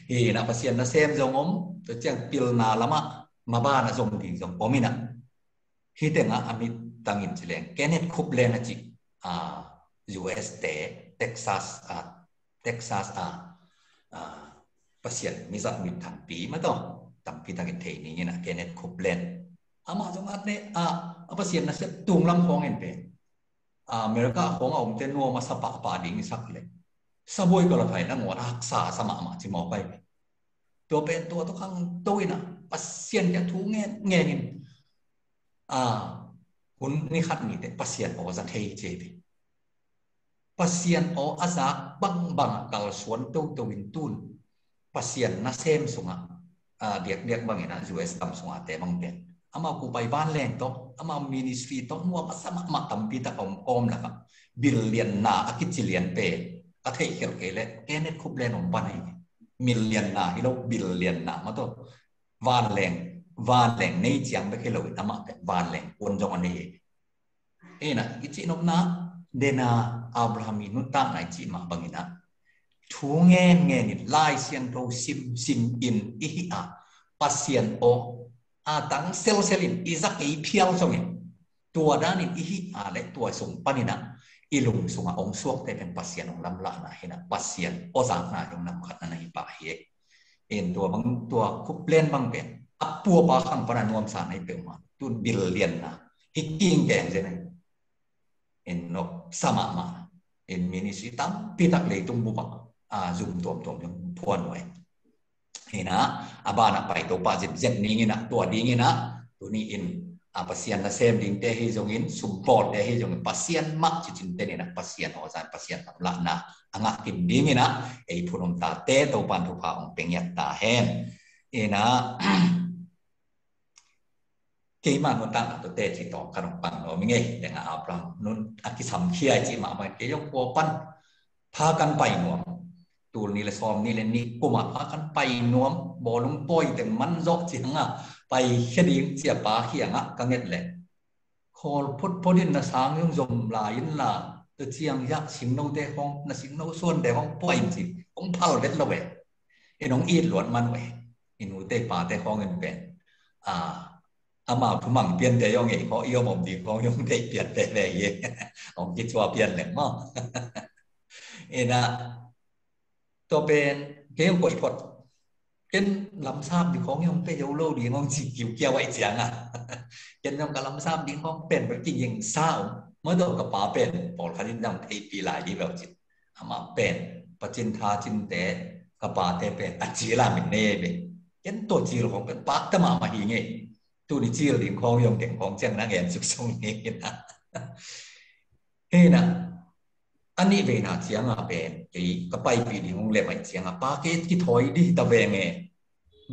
na pasien na sem jong om to chang pil na lama maba na jong ding jong pomina hi tenga amit tangin chileng Kenneth Copeland na chi US te Texas pasien misa mit than pi ma to tam pi tangin thei ni na Kenneth Copeland ama jong at ne pasien na se tung lam khong en pe America khong om te no ma sapa pa ding sak le sa boy ko la phai na ngor hak sa sama ma chi mo paiตัวเป็นตัวทุกครั้งตัวน่ะปัสเซียนจะทุกเงี้ยคุณนี่ขัดนี่แต่ปัสเซียนโอจะเทเจบีปัสเซียนโออาซาบังกัลสวนตัววินตุนปัสเซียนน่ะเซมสุงเดียกบางอย่างนะ US ตำสุงแต่บางเป็นอามากูไปบ้านแรงต้องอามามินิสทรีต้องมัวมาสมัครมาทำปีตะอมแล้วก็บิลเลียนนาคิดจิเลียนเปก็เทเขียวเกลแกเน็ตคุบเลนอมปันให้มิลเลียนนาฮิโลบิลเลียนนามาตัววานแรงในเจียงไปแค่เราทำมาเป็นวานแรงวนจงอันนี้นะกิจนกนะเดนาอับราฮัมนุตตาไหนจีมาบังอินะทูเงี้ยนี่ไล่เสียงโตซิมอินอิฮิอาปัสเซียนโอตั้งเซลลินอิซักอีเพียวส่งตัวด้านนี้อิฮิอาและตัวส่งปนินะอีลุงส่งองสวกแต่เป็นปัสเซียนองลำละนะเห็นนะปัสเซียนโอซากนาจงนำขัดนั่นในป่าเฮตัวบางตัวคุปเลนบางเป็นปัวปาขังปนันวมสารในเปลมาตุนบิลเลียนนะฮิกิ้งแกงใช่ไหมนกสมามามินิสิตัมพิทักษ์เลยตุงบุปจุ่มตัวยังพวนไว้เห็นนะบานะไปตัวปาจิตเจ็ดนี้นะตัวดีนะตัวนี้pasien na sem ding te hi jongin support te hi jong pasien mak chin te ni na pasien osan pasien la na anga kim ding ina ei phunom ta te to pan thu pha ong pengyat ta hen ina ke ma no ta to te chi to kan pan no mi nge de nga apram nun akisam khia chi ma ma ke yong po pan pha kan pai no tu ni le som ni le ni kuma pha kan pai nuam bo lung poi teng man zo chi ngaไปแค่ดิ้งเสียป้าเขียงกังเงินแหละคอลพดินน่ะสางยงจมลายินลาตัวเชียงยักษ์สิงโนเตของน่ะสิงโนส่วนเดของป่วยจริงของเผาเล็ดละเวไอ้น้องอีดหลวนมันเวอินูเตป่าเตของเงินเป็นอามาผู้มั่งเปลี่ยนแต่ยองเองเขาเอี้ยวหม่อมดีของยองเตเปลี่ยนแต่แรงเย่ของคิดว่าเปลี่ยนแหลงมากนะตัวเป็นเกี่ยวกับพดเป็นลำซ้ำดีของยองเปย์โยโลดีของจีกิวเกี่ยวไว้เจียงเป็นยองกับลำซ้ำดีของเป็นแบบจริงยังเศร้าเมื่อตัวกับป๋าเป็นปอดคันยังไทยปีหลายดีแบบจิตอามาเป็นปัจจินทาจินเตกับป๋าเตเป็นอาจีรามินเน่เป็นเป็นตัวจีรของเป็นปักตมามาหิงเงตัวนี้จีรดีของยองเก่งของเจียงนักเรียนสุขสงเงนะนะอันนี้เวนาเจียงเป็นก็ไปปีนี้ของเล็บไอเจียงป้าเกตที่ถอยดีตะเวง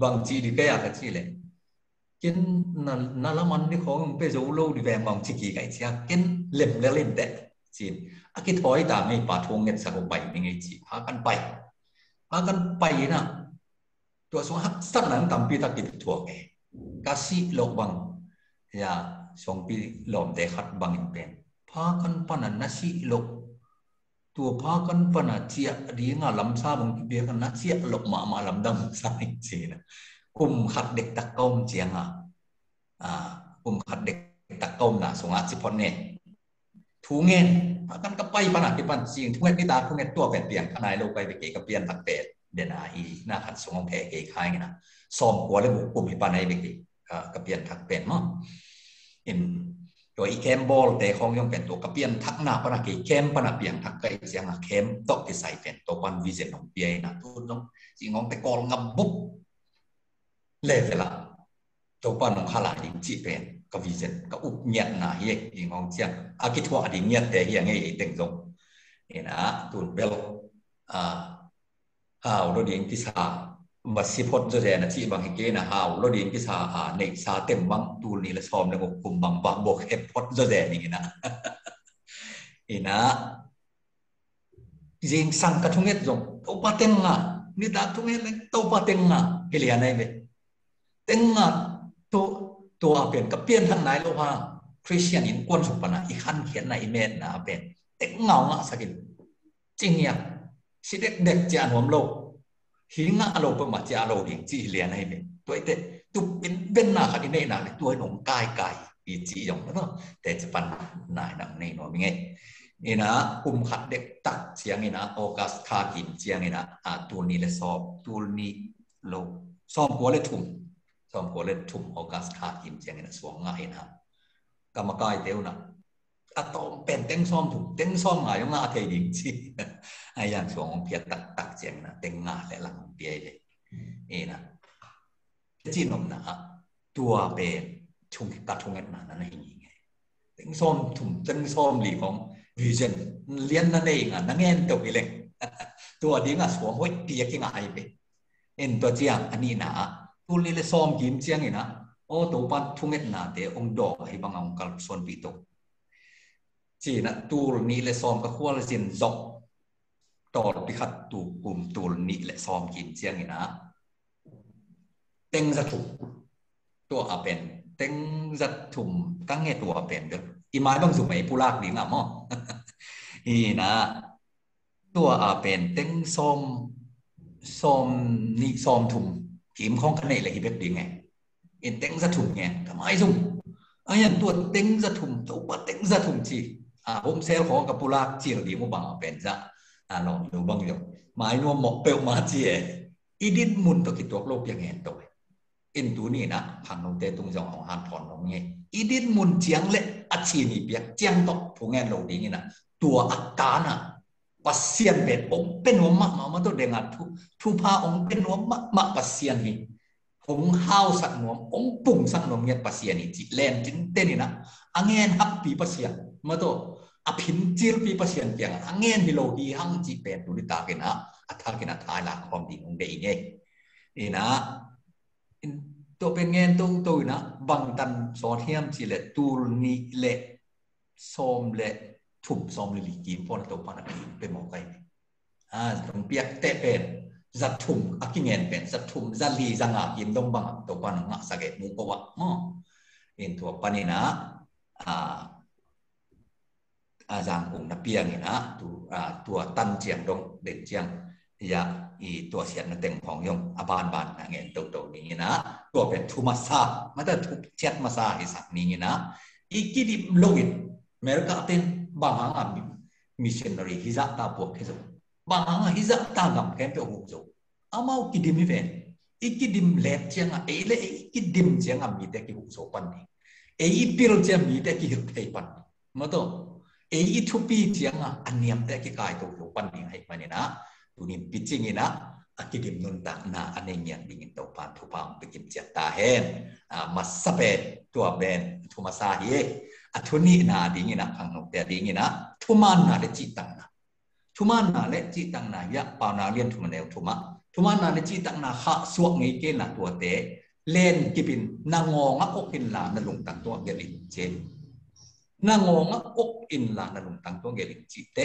บางจีดีก็อยากจะจีเลยกินนั่นละมันนี่ของไปจูโลดีแวงบางจีกี่ไก่เจียกินเล็บเล่นแต่จีนอากิถอยตามไอ้ป่าทงเงินสักใบยังไงจีพากันไปนะตัวสองหักสักนั้นตามปีตะกิดถั่วแกกาซีโลกบังอย่าสองปีหลอมแต่ขัดบังอินเป็นพากันปนันนาซีโลกตัวพากันปนัดเจียดีงาลำซาบางทีเบียกันนัดเจียหลบมาลำดำซาจริงนะกลุ่มขัดเด็กตะก้มเจียงกลุ่มขัดเด็กตะก้มนะสงอาสิพอนเนี่ยทูเงินพากันก็ไปปนัดที่ปันจริงทุกเงินที่ตาทุกเงินตัวเป็นเปลี่ยนขนาดโลกไปเกี่ยวกับเปลี่ยนตักเป็ด เดนาอีน่าขัดสงฆ์แก่เกี่ยข้ายนะซ้อมหัวเลยบุกกลุ่มอีปานไหนเบกิกระเปียนทักเป็นมั้งอินตัวอีแคมบอลแต่ของยังเป็นตัวกระเปียนทักหน้าปนักแคมปนักเปียงทักไก่เสียงแคมตกที่ใส่เป็นตัววันวิเศษของเปียนะทุนน้องจีงองไปกอลงับบุบเลยเวลาตัวปันของขลาดิจีเป็นก็วิเศษก็อุบเงียบนะเฮียจีงองเจียงอากิทัวอดีเงียบแต่เฮียไงเต็งจงนี่นะตุนเบลหาวรถดิงพิซาบัสิพดจะแนะที่บางเหตุนะหาวรถดิงพิซาในซาเต็มวังตูนี่ละซ้อมแล้วก็คุมบังบังบวกเฮปพดจะแนะนี่นะนี่นะจริงสังกัดทุ่งเอ็ดจงตัวปะเต็งอ่ะนี่ตาทุ่งเอ็ดเลยตัวปะเต็งอ่ะเฮลียนไอ้เบเต็งอ่ะตัวเป็นกับเปลี่ยนทางไหนโลหะคริสเตียนอินกวนสุปนะอีขันเขียนในเมนนะเป็นเต็งเงาอ่ะสักทีจริงเนี่ยสิเด็กๆจะหนวมโลกหิงอ่ะโลกเป็นมาจะโลกหิงจีเลียนให้เป็นตัวเด็กตุเป็นหน้าขันในหน้าเลยตัวหนุ่มกายอีจีอย่างนั้นเนาะแต่จะปันนายนังในหน่วยไงนี่นะกุมขัดเด็กตักเสียงนี่นะออกัสคากินเสียงนี่นะตัวนี้เลยสอบตัวนี้โลกสอบหัวเลยทุ่มสอบหัวเลยทุ่มออกัสคากินเสียงนี่นะสวงง่ายนะกรรมกายเดียวนะตอมเป็นเต็งซ้อมถูกเต็งซ้อมง่ายงาเทียดิจีไอ้ยังสวงเพียตักเสียงนะเต็งงาและหลังเปียเลยนี่นะจีนมนะตัวเป็นชุงกระทุงเงินนั่นเองไงเต็งซ้อมถูกเต็งซ้อมหลีของวิเซนเลี้ยนนั่นเองนั่งเงินตัวไปเลยตัวดิ้งสวงห้อยเปียกง่ายไปเอ็นตัวเจียงอันนี้นะตัวนี้เลยซ้อมกิมเจียงนี่นะโอ้ตัวปันทุงเงินนะเดี๋ยวองดอกให้บางองกัลส่วนปีโตจีนะตูลนี้เลยซ้อมกับขั้วเลยจินจบต่อที่ขัดตูกลุ่มตูลนี้เลยซ้อมกินเจียงนี่นะเต็งจะถูกตัวเป็นเต็งจะถุ่มกั้งเงตัวเป็นเด้ออีไม้บางสุดไม่ผู้ลากดีงามมั้งนี่นะตัวเป็นเต็งซ้อมนี่ซ้อมถุ่มกิมของคะแนนเลยอีเบ็ดดีไงเอ็นเต็งจะถุ่มไงทำไมสุ่มไอ้ยันตัวเต็งจะถุ่มตัวเต็งจะถุ่มจีผมเซลของกับผู้ลากจีเราดีมั่งบางเป็นจะลองดูบางอย่างหมายนวมหมกเปลมาจีอีดินมุนตัวกิตัวโลกยังไงตัวเอ็นตัวนี้นะพังลงเตะตรงจังของหันถอนลงไงอีดินมุนเจียงเละอัดชีนี่เปียกเจียงตกผู้งานโลกดีนี่นะตัวอาการน่ะปัสเซียนเป็นหัวมะมาตัวเด้งทุพาองเป็นหัวมะปัสเซียนนี่ผมห้าวสักหนวมองปุ่งสักหนวมเนี่ยปัสเซียนนี่จิเลนจินเต้นนี่นะอังเงินฮักปีปัสเซียนมาตัวอภินจิรปีปัสเซียนเปียงอังเงินฮิโลกีหังจิเป็นตุลิตากินะอัฐากินะทายละความดีของเด็กไงนี่นะตัวเป็นเงินตัวนะบางตันสอนเทียมสิเลตูนี่เลซ้อมเลถุ่มซ้อมลิลิกิมพอนตัวปานักเป็นหมอกไก่ตรงเปียกเตะเป็นจัดถุ่มอักเงินเป็นจัดถุ่มจัดลีจังอ่ะยินดงบังตัวปานักสักเกตมุกวะเห็นตัวปานี่นะอาจารย์องค์นับเปียงนี่นะตัวตันเจียงดงเด่นเจียงยาอีตัวเสียนนั่นเต็มของยงบานนะเงี้ยตัวนี้นะตัวเป็นทุมาซามันจะทุกเช็ดมาซาอีสักนี้นะอีกิดิโลกินเมริกาเป็นบางหางมิชชันนารีฮิซัตตาพวกเขาบางหางฮิซัตตากับแค่เป็นหุ่นโจอามากิดิมิเวนอีกิดิมเล็บเจียงเอเลอีกิดิมเจียงมีแต่กิหุ่นโจปันนี่เออีพิลเจียงมีแต่กิหุ่นไทยปันมาตัวเออีทุปีเจียงอันนี้แต่กิกายตัวโจปันนี่ให้มาเนี่ยนะตัวนี้ปิจิงินะอากิดิมนุนตักนะอันนี้ยังดิ่งตัวปานทุพามไปกินเจตาเฮนมาสเปตัวเบนทุมาซาเฮทุนี้นะดิ่งนะขังนกแต่ดิ่งนะทุมันนะเลจิตังนะทุมันนะเลจิตังนะยะปานาเลียนทุมันเอวทุมันนะเลจิตังนะข้าสวกงี้เกนะตัวเตเล่นกิบินนางงอกอินลานลุงตังตัวเกลินเจนางงอกอินลานลุงตังตัวเกลินจิเต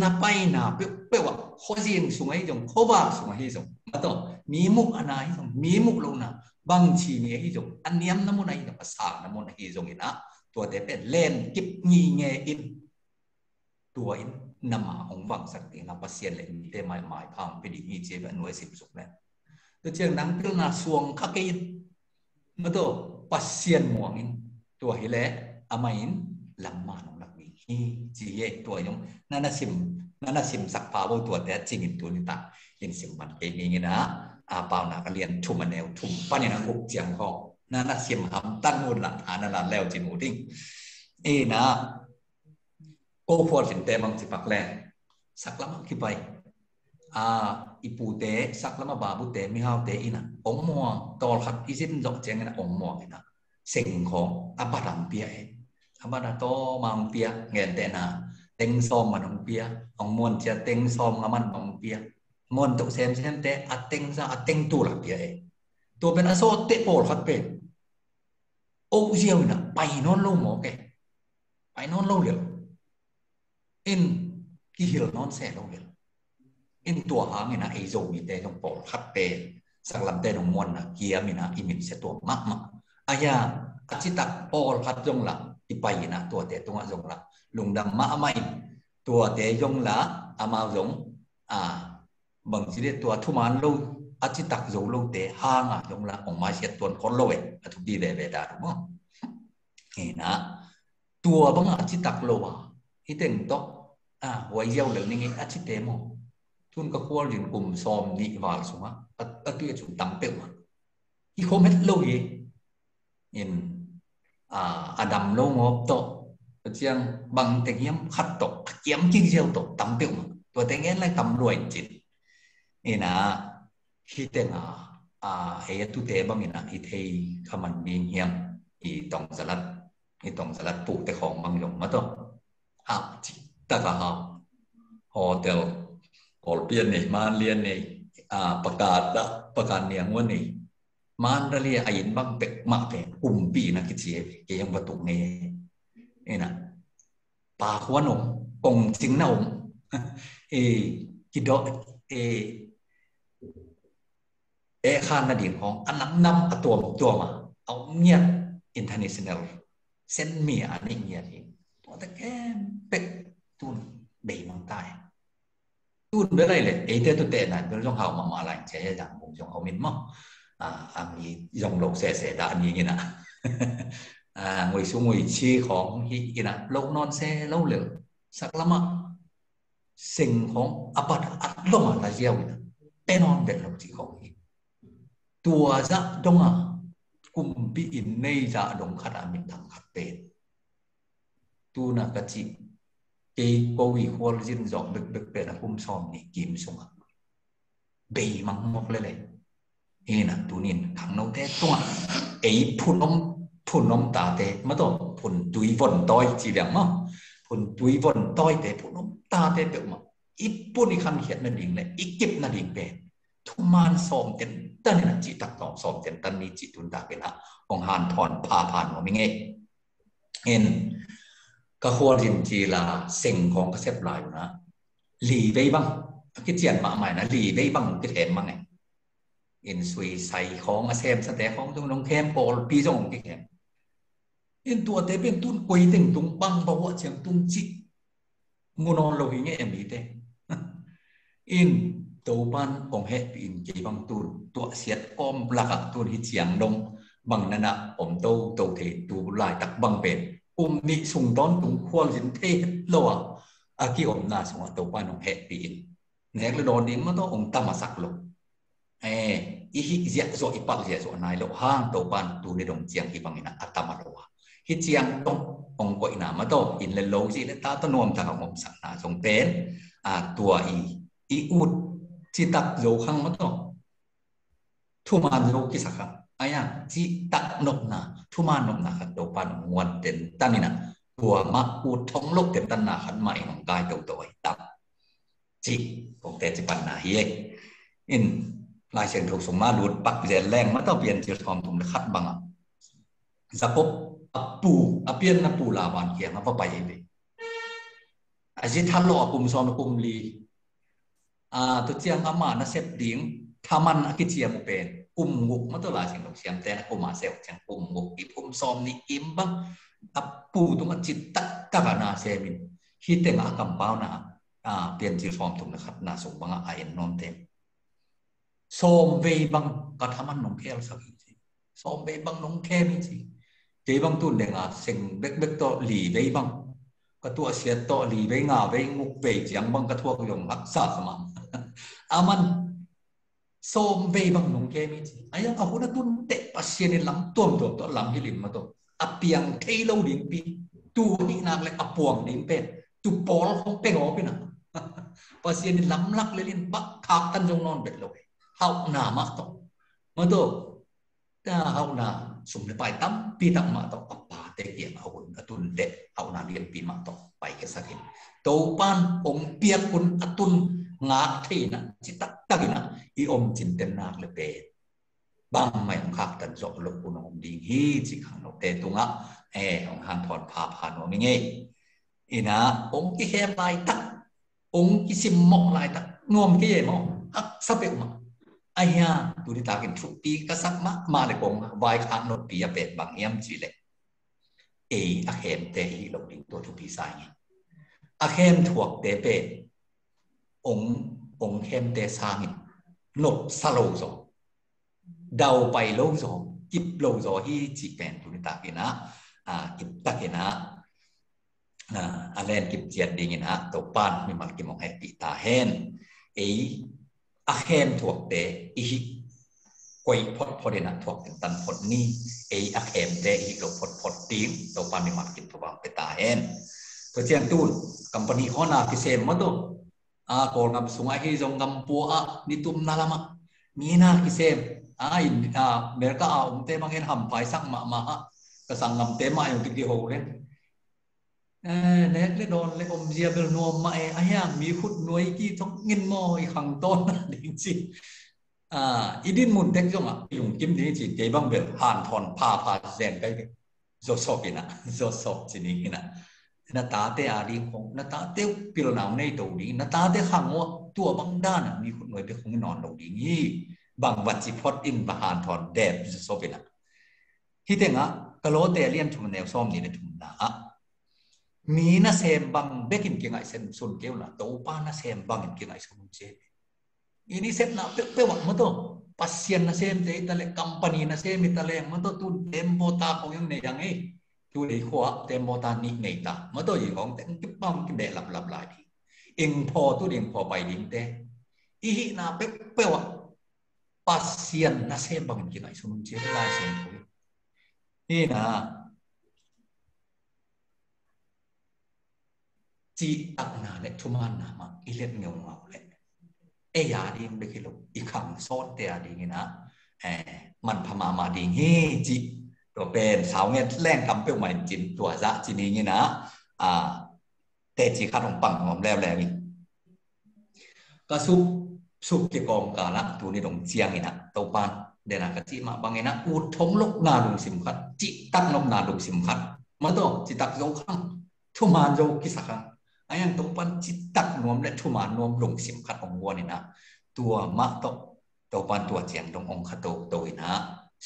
นับไปนับเปว่าข้อเสียงสูงให้จงข้อบาสูงให้จงมาต่อมีมุกอันไหนจงมีมุกลงนะบางชีมีให้จงอันนี้น้ำมันไหนจงภาษาน้ำมันให้จงอินะตัวเด็กเป็นเล่นกิบงีเงอินตัวอินนำมาองวังสักทีนับภาษาเล่นมีแต่หมายพังไปดีงีเจ็บหน่วยสิบสุกเลยตัวเจ้านังพิลนาสวงข้ากินมาต่อภาษาหมวงอินตัวฮิเลอามาอินลำมาจีเย่ตัวยงนั่นสิม นั่นน่ะสิมสักพาโบตัวแต่จริงอินตัวนี้ตาอินสิมมันเองนี่นะเปล่าหนักเรียนทุ่มมันแนวทุ่มปั้นอย่างนั้นหุบเจียงห้องนั่นน่ะสิมหำตั้งมูลหลักฐานนั่นแหละแล้วจินหูดิ้งนะโอ้พอสินแต่บางสิปักแรงสักละมั่งขึ้นไปอีปูเตะสักละมาบาบุเตะไม่เอาเตะอีน่ะองมัวตอลขัดอีสินดอกเจงนะองมัวนะสิ่งของอับดัมเปียอับดัมโตมังเปียเงินเตนะเต็งซอมมันองเปียองมวนจะเต็งซอมมันองเปียมวนตุเซมเตะอัดเต็งซะอัดเต็งตัวหลักเปียตัวเป็นอโศเตะโปลขัดเป็นโอ้เจียวนะไปนอนลงหมอแกไปนอนลงเดียวอินกี่หิลนอนแสลงเดียวอินตัวหางนี่นะไอโซมีแต่ต้องปอดขัดเตะสักลำแต่ต้องมวนนะเกียมีนะอิมินเสตัวมากอายาอจิตักปอดขัดจงละที่ไปนะตัวเตะตรงจงละลุงดำมาไม่ตัวเตะจงละอามาจงบางทีตัวทุมานลูอจิตักโจลูเตะห้างจงละออกมาเสียตัวคนโลเวทุกดีเดาถูกมั้งนี่นะตัวบางอจิตักโลวะที่เต็งโตไว้เยี่ยวเหลืองนี่อจิเตมทุนก็ควรยืนกลุ่มซอมนิวาลสมะตัวจุดตั้งเป้าที่เขาไม่รู้ยี่อินอดัมโลงอบโตเชียงบางแต่เงี้ยขัดตกเกี่ยมจริงเชียวตกตั้งเป้าตัวแต่เงี้ยไรตำรวจจิตนี่นะที่เต็งเฮียตุเตบังนี่นะที่เทขมันมีเงี้ยที่ตองสลัดปลูกแต่ของบางอย่างมาต่อจิตตะกะฮะโฮเทลกอลเปียนนี่มาเรียนนี่ประกาศเนียงวันนี้มันเรียอายินบังเป็กมาเป็นกลุ่มปีนะคิดเสียเกี่ยงประตูนี่นะป่าหัวนมกงจิงนมกิดข้างนาดินของอันนั้นนำตัวมาเอาเงียบ international เส้นเมียนี่เงียบเองตัวตะแกนเป็กตุนเบย์มังใต้ตุนไปได้เลยเต้ตัวเต้น่ะเป็นช่องเขามาอะไรใช่ไหมผมช่องเขามินมั้งมียองโลกเสียดานอย่างนี้นะงวยสูงงวยชีของฮีนะโลกนอนเซ่เล่าเหลือสักละมั้งสิ่งของอัปอัดลงมาละเจียวนะแต่นอนเป็นโลกที่ของฮีตัวจะดงกุมปีอินในจะดงขัดอามินทางขัดเป็นตัวนักจิเกย์กวีควอลจินจอกดึกเป็นกุมซ้อมนี่กิมสงเบย์มังมกเลยนะตัวนี้ขังน้องเต้ตัวพุ่นนมตาเต้มาตัวพุ่นตุยวนต้อยจีเดียงมั้งพุ่นตุยวนต้อยเต้พุ่นนมตาเต้เปล่ามั้งอีปุ่นอีคันเขียนนั่นดิ่งเลยอีเก็บนั่นดิ่งเป็นทุมานซ้อมเต็นตันนี่นะจิตตักต่อซ้อมเต็นตันนี้จิตตุนตาเป็นของหานถอนพาผ่านว่าไม่ไงก็ควรจริงๆละสิ่งของกระเซ็บลายนะหลีไว้บ้างคิดเจียนมาใหม่นะหลีไว้บ้างคิดเห็นบ้างไงสวยใส่ของเซมสเตของตรงน้องเข้มโปลปีส่งกี่เข้มตัวเตเป็นตุนกุยถึงตุงบังบ่าวเชียงตุงจิงูนอนเราอย่างเงี้ยมีเตตัวบ้านองเฮปีนกี่บังตุนตัวเสียดก้มหลักตุนที่เชียงดงบังนั่นนะผมโตเทตัวลายตักบังเป็นนี่ส่งตอนตุงควอลสินเทโลอากิอมนาสงตัวบ้านองเฮปีนเนื้อโดนดินมันต้ององตามาสักลงอีฮิเจียโซอีปักเจียโซนายโลห้างตัวบ้านตัวในดงเจียงที่บางอินะอัตมาโลฮิเจียงตรงองก็อินะมาโตอินเลโลสิเลตาตนวมทางของสังนาทรงเป็นตัวอีอุดจิตักโลขังมาโตทุมานโลกิสักขังจิตักนกนาทุมานนกนาขัดตัวบ้านงวนเต็นตันนี่นะตัวมาอุดท้องโลกเต็นตันนาขันใหม่ของกายตัวไอ้ตับจิของเตจิปันนาเฮลายเสียงถูกส่งมาดูดปักเจนแรงมาต้องเปลี่ยนเจียทอมถุงคัดบังสะพบปูเปลี่ยนนะปูลาบานเขียงมาไปเองเลยจิทันโลกุมซอมกุมลีตัวเจียงอามานะเสพดิ่งทามันกิเจียมเป็นกุมงุกมาตัวลายเสียงถูกเสียงแต่กุมมาเซลเสียงกุมงุกอีกุมซอมนี่อิมบังปูตรงจิตตะกานาเซมินฮิตเตงอากำเป้านะเปลี่ยนเจียทอมถุงนะครับน่าส่งบังไอ้นอนเต็มส้มเวบังก็ทำมันนงแค่สักทีส้มเวบังนงแค่นี้สิเจบังตุนเด้งสิ่งเบ็กตัวหลีเวบัง ก็ตัวเสียโตลีไปงาไปงุกไปจียงบังกระทวกยงรักษาสมาอามันโซมไปบังนงแกมีจีไอ้ยังเอาคนนั้นตุนเตะปัสเซียนหลังตัวตัวหลังที่ลิมมาตัวอเปียงเทโลดิงปีตัวนี่นักเลยอปวงดิงเป็นตุปอลของเป็นออกไปนะปัสเซียนหลังลักเลยลินบักขาบตันจงนอนเบ็ดเลยเฮาหนามาตัวมาตัวถ้าเฮาหนาสมในไปตั้มปีตั้มมาตัวปป่าเตะเกียงเอาคนตุนเตะเฮาหนาเรียนปีมาตัวไปแค่สักทีตัวปานองเปียกคนตุนงาที่นะจิตตักนะอีอมจินเตนนักเลยเป็นบางไม่ของข้าตันจบลงปุนอมดีฮีจิขังนกเตตุงะของหันถอนผ่านว่าไม่ไงอีนะองค์ที่แหมลายตักองค์ที่ซิมมอกลายตักนวมที่มอกอักสับเปมาไอ้ยาดูที่ตากินทุกปีก็สักมาเลยกงวายขาดนดปีเป็ดบางเยี่ยมจีเล็กอักเขมเตฮีลงดิ่งตัวทุกปีสายอักเขมถ่วงเตเป็ดองค์เข้มเตสางินนกสโลโซเดาไปโลโซกิบโลโซที่จีเป็นตุนิตากินะกิบตะกินะอะไรกิบเจียดดิ่งนะตัวปานมีมันกิมองให้ปีตาเฮนอาเฮนถ่วงเตอีกวยพดพอดีนะถ่วงตันพดนี่อาเฮมเตอีโลพดตีมตัวปานมีมันกินตัวบางไปตาเฮนตัวเจียนตูนกัมปนีฮอนาพิเศษมาตัวkalau ngam sungai hijau ngam pua ni tum nalama mina kisem mereka umte mangin hampai sang ma kesang ngam tema yang tinggi horen nek le don le dia bel no ma ayang mi khut noi ki thong ngin mo i khang ton ding chi idin mun tek jong yung kim ni chi ke bang bel han thon pa zen kai zo sopina zo sop chini inaนาตาเตอาดีของนาตาเตปิโลนาวในตัวนี้นาตาเตขังว่าตัวบางด้านมีคนหน่วยไปคงนอนตรงนี้บางวัดจิพอดอินบาหานถอนแดบจะโซเปนะที่เต็งกะโลเตเลียนทุมแนวซ้อมนี่ในทุมนามีนาเซมบางเบกินเกี่ยงไอเซนสุนเกี่ยวนะตัวป้านาเซมบางเกี่ยงไอสุนเจอินี่เซนนะเปวัดมันตัวปัสเซียนนาเซมเตอิตาเลคัมปานีนาเซมอิตาเลมันตัวตุนเต็มโบตาของยังในยังไงตัวไอ้ขวบเต็มโมตานิในตาเมื่อตัวอย่างของแต่งกิ๊บบ้องกิ๊บเดะหลับลายดีเองพอตัวเองพอไปดิ้งเตะอีหินาเป๊ะว่าปัสเซียนน่าเซมบังกินไอ้สมุนเจลายเซมคุยนี่นะจีตักนาเล็กทุมานนามาอีเล็ดเงาเล็กยาดิ้งไปกิโลอีขังโซดเตะดิ้งนะมันพม่ามาดิ้งเฮจีตัวเป็นสาวเงี้ยแรงกำเปี้ยวใหม่จินตัวจะจีนี้นี่นะเตจีขัดของปังหอมแล้วนี่ก็สุกเกี่ยวกับการละตัวนี้ตรงเจียงนี่นะตัวปานเดนักจิมาบางนะอุดทงลกนาดุสิมขัดจิตักนกนาดุสิมขัดมาตัวจิตักโยขังทุมานโยกิสักไอ้ยังตัวปานจิตักนวมและทุมานนวมลงสิมขัดของวัวนี่นะตัวมะตัวปานตัวเจียงตรงองค์ขโตตัวนะ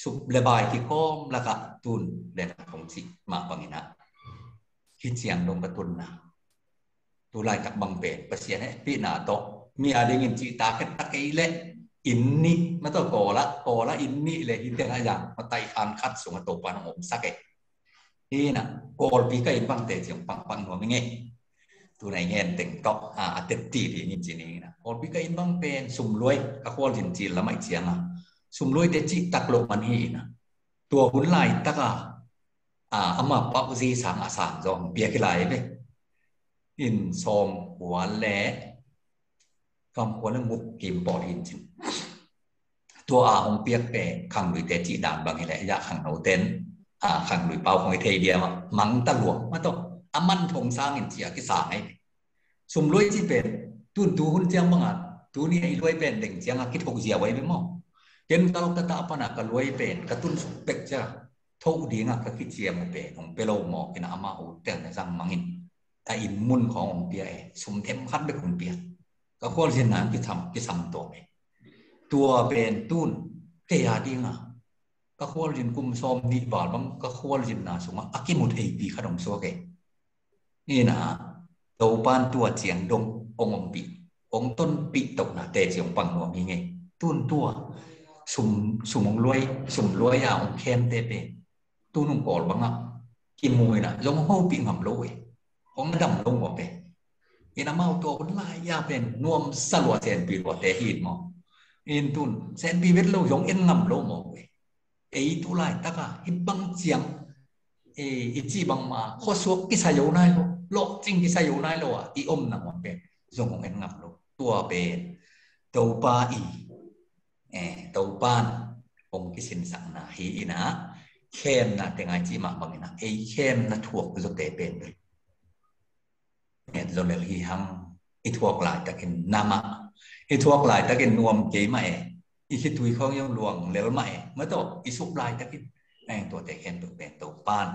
สุบระบายที่ก้มแล้วก็ตุนเด่นของจิมาบางนะคิดเสียงลงกระตุนนะตัวลายกับบังเป็ดประเสียนปีหนาโตมีอะไรเงินจิตาแค่ตะกี้เละอินนี่มาตัวก่อละอินนี่เลยอินเดียอย่างมาไต่คานคัดส่งมาตัวปานองค์สักเองนี่นะก่อปีก็อินบังเตะเสียงปังหัวไม่เงี้ยตัวไหนเงี้ยเต็งก็เต็มตีดีนี่จีนี่นะก่อปีก็อินบังเป็นสุ่มรวยกับคนจีนแล้วไม่เจียงสุ่มรวยแต่จิตตักโลมันฮีนะตัวหุ่นลายตักอามาปะซีสามอาสามจอมเบียกลายไปอินซอมหัวแหล่คำหัวแล้วมุกกิมปอดอินจิตัวองเปียกเปขังหรือแต่จีด่านบางแหล่ยาขังโนเต้นขังหรือเปล่าของไอเทียเดียมังตะหลวงมาต้องมันทงสร้างอินเจียกิสางไอสุ่มรวยที่เป็นตัวหุ่นเจียงบ้างตัวนี้ไอ้รวยเป็นเด็กเจียงคิดหกเจียไว้ไม่มั่งKen kalau kata apa nak kalau pen katun spek je thau di ngak ka kicia mo pe ong pelo mo kina ama u ten sang mangin ta imunขององเปียสมเทมคัดไปของเปียก็ควรสินานที่ทำตัวตัวเป็นตุนเกียดีงะก็ควรสินกุมซอมนิบาลบังก็ควรสินนาสงอากิมุดไอปีขนมซัวเกนี่นะตัวปานตัวเจียงดงองปีองต้นปีตกนะแต่เจียงปังหัวมีไงตุนตัวสุ่มรวยองเข้มเตเปตุนุ่งกอลบังกิมวยนะยงหูปิงหำรวย ของดำลงหมดไปอินามาตัวคนลายยาเป็นนวมสลัวเซนปีรวดแต่หินหมออินตุนเซนปีเวทเรายงเอ็นงำลงหมดไปตัวลายตะกะอิบังเจียงอีจีบังมาข้อสวกกิสายนายโลกจริงกิสายนายเราอีอมนังหมดไปยงของเอ็นงำลงตัวเป็นตัวปาตัวปานองค์กิสินสังนาฮีนะเข้มนะแต่ไงจีมาบังนะเข้มนะถั่วก็จะเตะเป็นเลยเนี่ยเราเลยฮีฮังถั่วกลายตะกินน้ำถั่วกลายตะกินนวมเกยมาคิดตุยเขายังหลวงเลี้ยวมาเมื่อตัวสุกลายตะกินตัวเตะเข้มตัวเป็นตัวปาน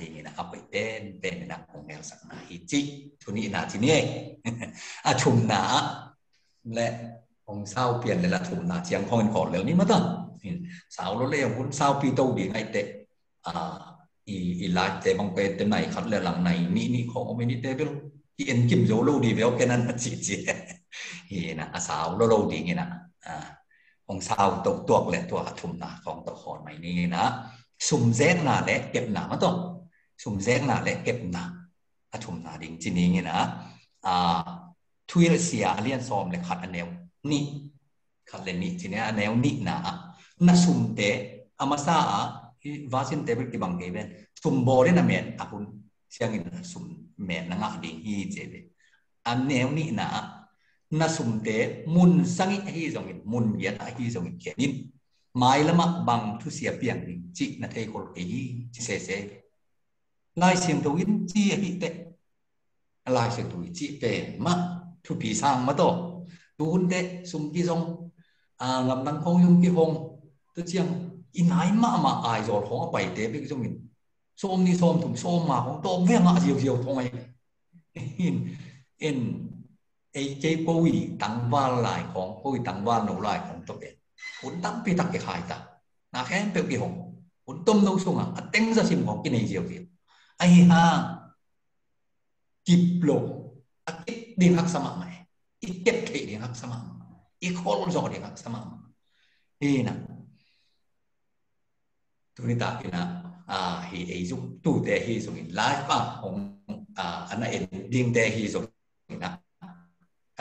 ดีนี่นะเอาไปเต้นนะของแนวสังนาฮีจิทุนี้นะทีนี้ชุมนาและองเศร้าเปลี่ยนเลยละถุงนาเชียงพองขอแล้วนี่มาตั้งสาวรถเลี้ยวคุณเศร้าปีโตดีไงเตะอีลายเตะบางเป็นเต็มไหนขัดเลยหลังไหนนี่ของไม่นี่เตะไปลูกที่เอ็นกิมโจลูดีเวลแค่นั้นจีนะสาวโลดีงี้นะองเศร้าตกตัวเลยตัวถุงนาของตะขอนใหม่นี่นะสุ่มแซงนาและเก็บหนามาต้องสุ่มแซงนาและเก็บหนาถุงนาดิ่งจีนี้งี้นะทุยเสียเลียนซอมเลยขัดอันเดียวนี่ขัดเลยนี่ทีนี้แนวนี่นะน่าสุ่มเตะอามาซาวาสินเตะเป็นกี่บางเกเป็นสุ่มโบได้นะเมียนอาคุณเสียงอินสุ่มเมียนนังอาดีฮีเจเบอันแนวนี่นะน่าสุ่มเตะมุนสังฮีจงอินมุนเบียดฮีจงอินเขียนินหมายละมักบางทุเสียเปียงนี่จินาเทโคลเกยีจิเซลายเสียงตัวอินจีฮีเตะลายเสียงตัวจีเป็นมาทุปีสร้างมาโตดูหุ่นเดสุ่มกี่ทรงงำนังคงยุ่งกี่หงตัวเชียงอินไหนมาอายจอดของไปเตะไปกี่ทรงอินส้มนี่ส้มถุงส้มมาของโตเวียงเจียวทงไอินเจปุยตังวาลายของปุยตังวาลหนูลายของตัวเองหุ่นตั้มปีตักกี่ขายตาหน้าแค่เปกี่หงหุ่นต้มน้ำซุงเต็งจะชิมของกินในเจียวไอ้ห่าจิบโลกิบดินหักสมัครไหมอีเก็บเทดินหักสมัครอีโคลจอดินหักสมัครนะตัวนี้ตากินะฮีจุตู้เตะฮีส่งอินไลฟ์ป่ะของอันนั้นเองดิ้งเตะฮีส่งอินนะ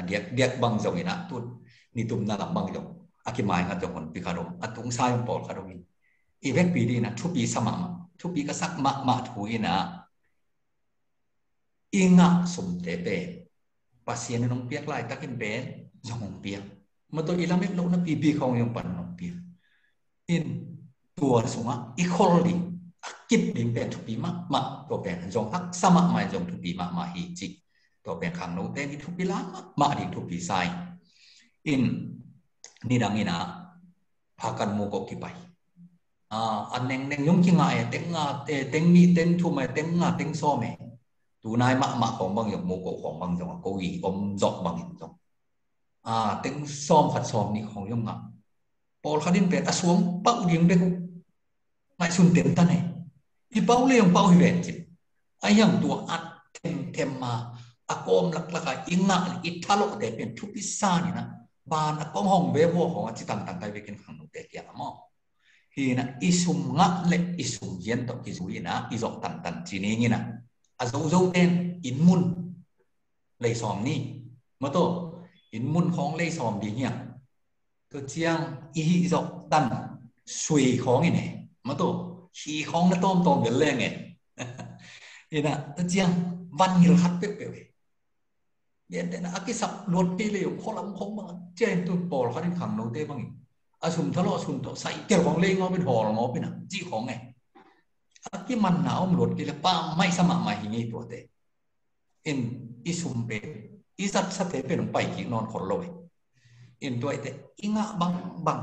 เดียกบังส่งอินนะตุนนี่ตุ่มน่าลำบังจงอากิมายกันจงคนปีคาดมตุงไซม์ปอลคาดมินอีเวกปีดีนะทุปีสมัครทุปีก็สักมาถุยนะอิงะสมเตเปpasien nong piak lai takin ben jong piak mato ilamek lo na pipi khong yung pan nong piak in tua sunga ikholdi akip ding ben thupi ma to ben jong hak sama mai jong thupi ma hi chi to ben khang no te ni thupi la ma ding thupi sai in ni dang ina phakan mu ko ki pai an neng yung ki nga teng ni teng thu mai teng nga teng so me tu nai maของบางอย่างโมโกของบางอย่างก็อีอมจอกบางอย่างจงตึงซ้อมขัดซ้อมนี่ของยงงะปอลขัดินเป็นอสวงเป้าเลี้ยงเด็กไม่สุนเต็มท่านไหนอีเป้าเลี้ยงเป้าหิเวนจิตไอ้ยังตัวอัดเต็มมาอากมหลักๆอิงะอิทาโลเดเป็นทุกพิซานี่นะบานอากมห้องเวโวของจิตต่างๆไปเป็นขังนุเตะยามอฮีนะอิสุมงะเล็กอิสุมเย็นตกิจุยนะอิจอกตันจีนี่นี่นะazau ten inmun เลยสอมนี่มาโตอินมุนของเลยสอมดีเนี่ยตัวเจียงอีจอกตันสวยของอีเนี่ยมาโตขี้ของน่ะต้มเดือดแรงไงนี่นะตัวเจียงวันหิลคัดเป๊ะๆเย็นแต่นะอากิสับรถตีเลยโคลำคงมาเจนตุนปอลเขาที่ขังโนเต้บ้างอาสุนทะเลาะสุนทะใส่เกี่ยวของเล่งเอาเป็นห่อหงอเป็นอ่ะจี้ของไงที่มันหนาวมันหลุดกิเลป้าไม่สมัครมาอย่างนี้ตัวเตอินอิสุมเปอิสัตสเตเป็นไปกี่นอนขอลอยอินตัวเตอิงะบัง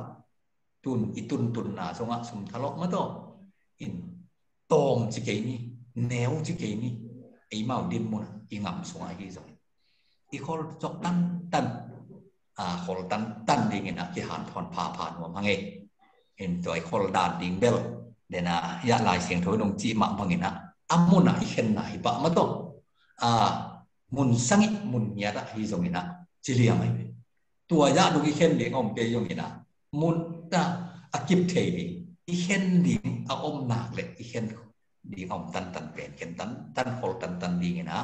ตุนอิตุนนาสงะสุมทะเลาะมาต่ออินตอมจิเกนี่แนวจิเกนี่ไอเมาดินมุนอิงะสงะกี่สงอีคอลจอกตันคอลตันดิ่งนะที่หันพรพาผ่านหัวมังเอินตัวไอคอลดานดิ่งเบลเดน่ะยาลายเสียงโถนงจีมาบังอินะอามุนะเห็นไหนปะมาโตมุนสังอิมุนยาดะฮิจงอินะจิเลียไม่ตัวยาดูอีเห็นเลี้ยงอมเกยงอินะมุนตาอากิบเทลีอีเห็นเลี้ยงอาอมหนักเลยอีเห็น ดีอมตันเป็นกันตันโคลตันดีไงนะ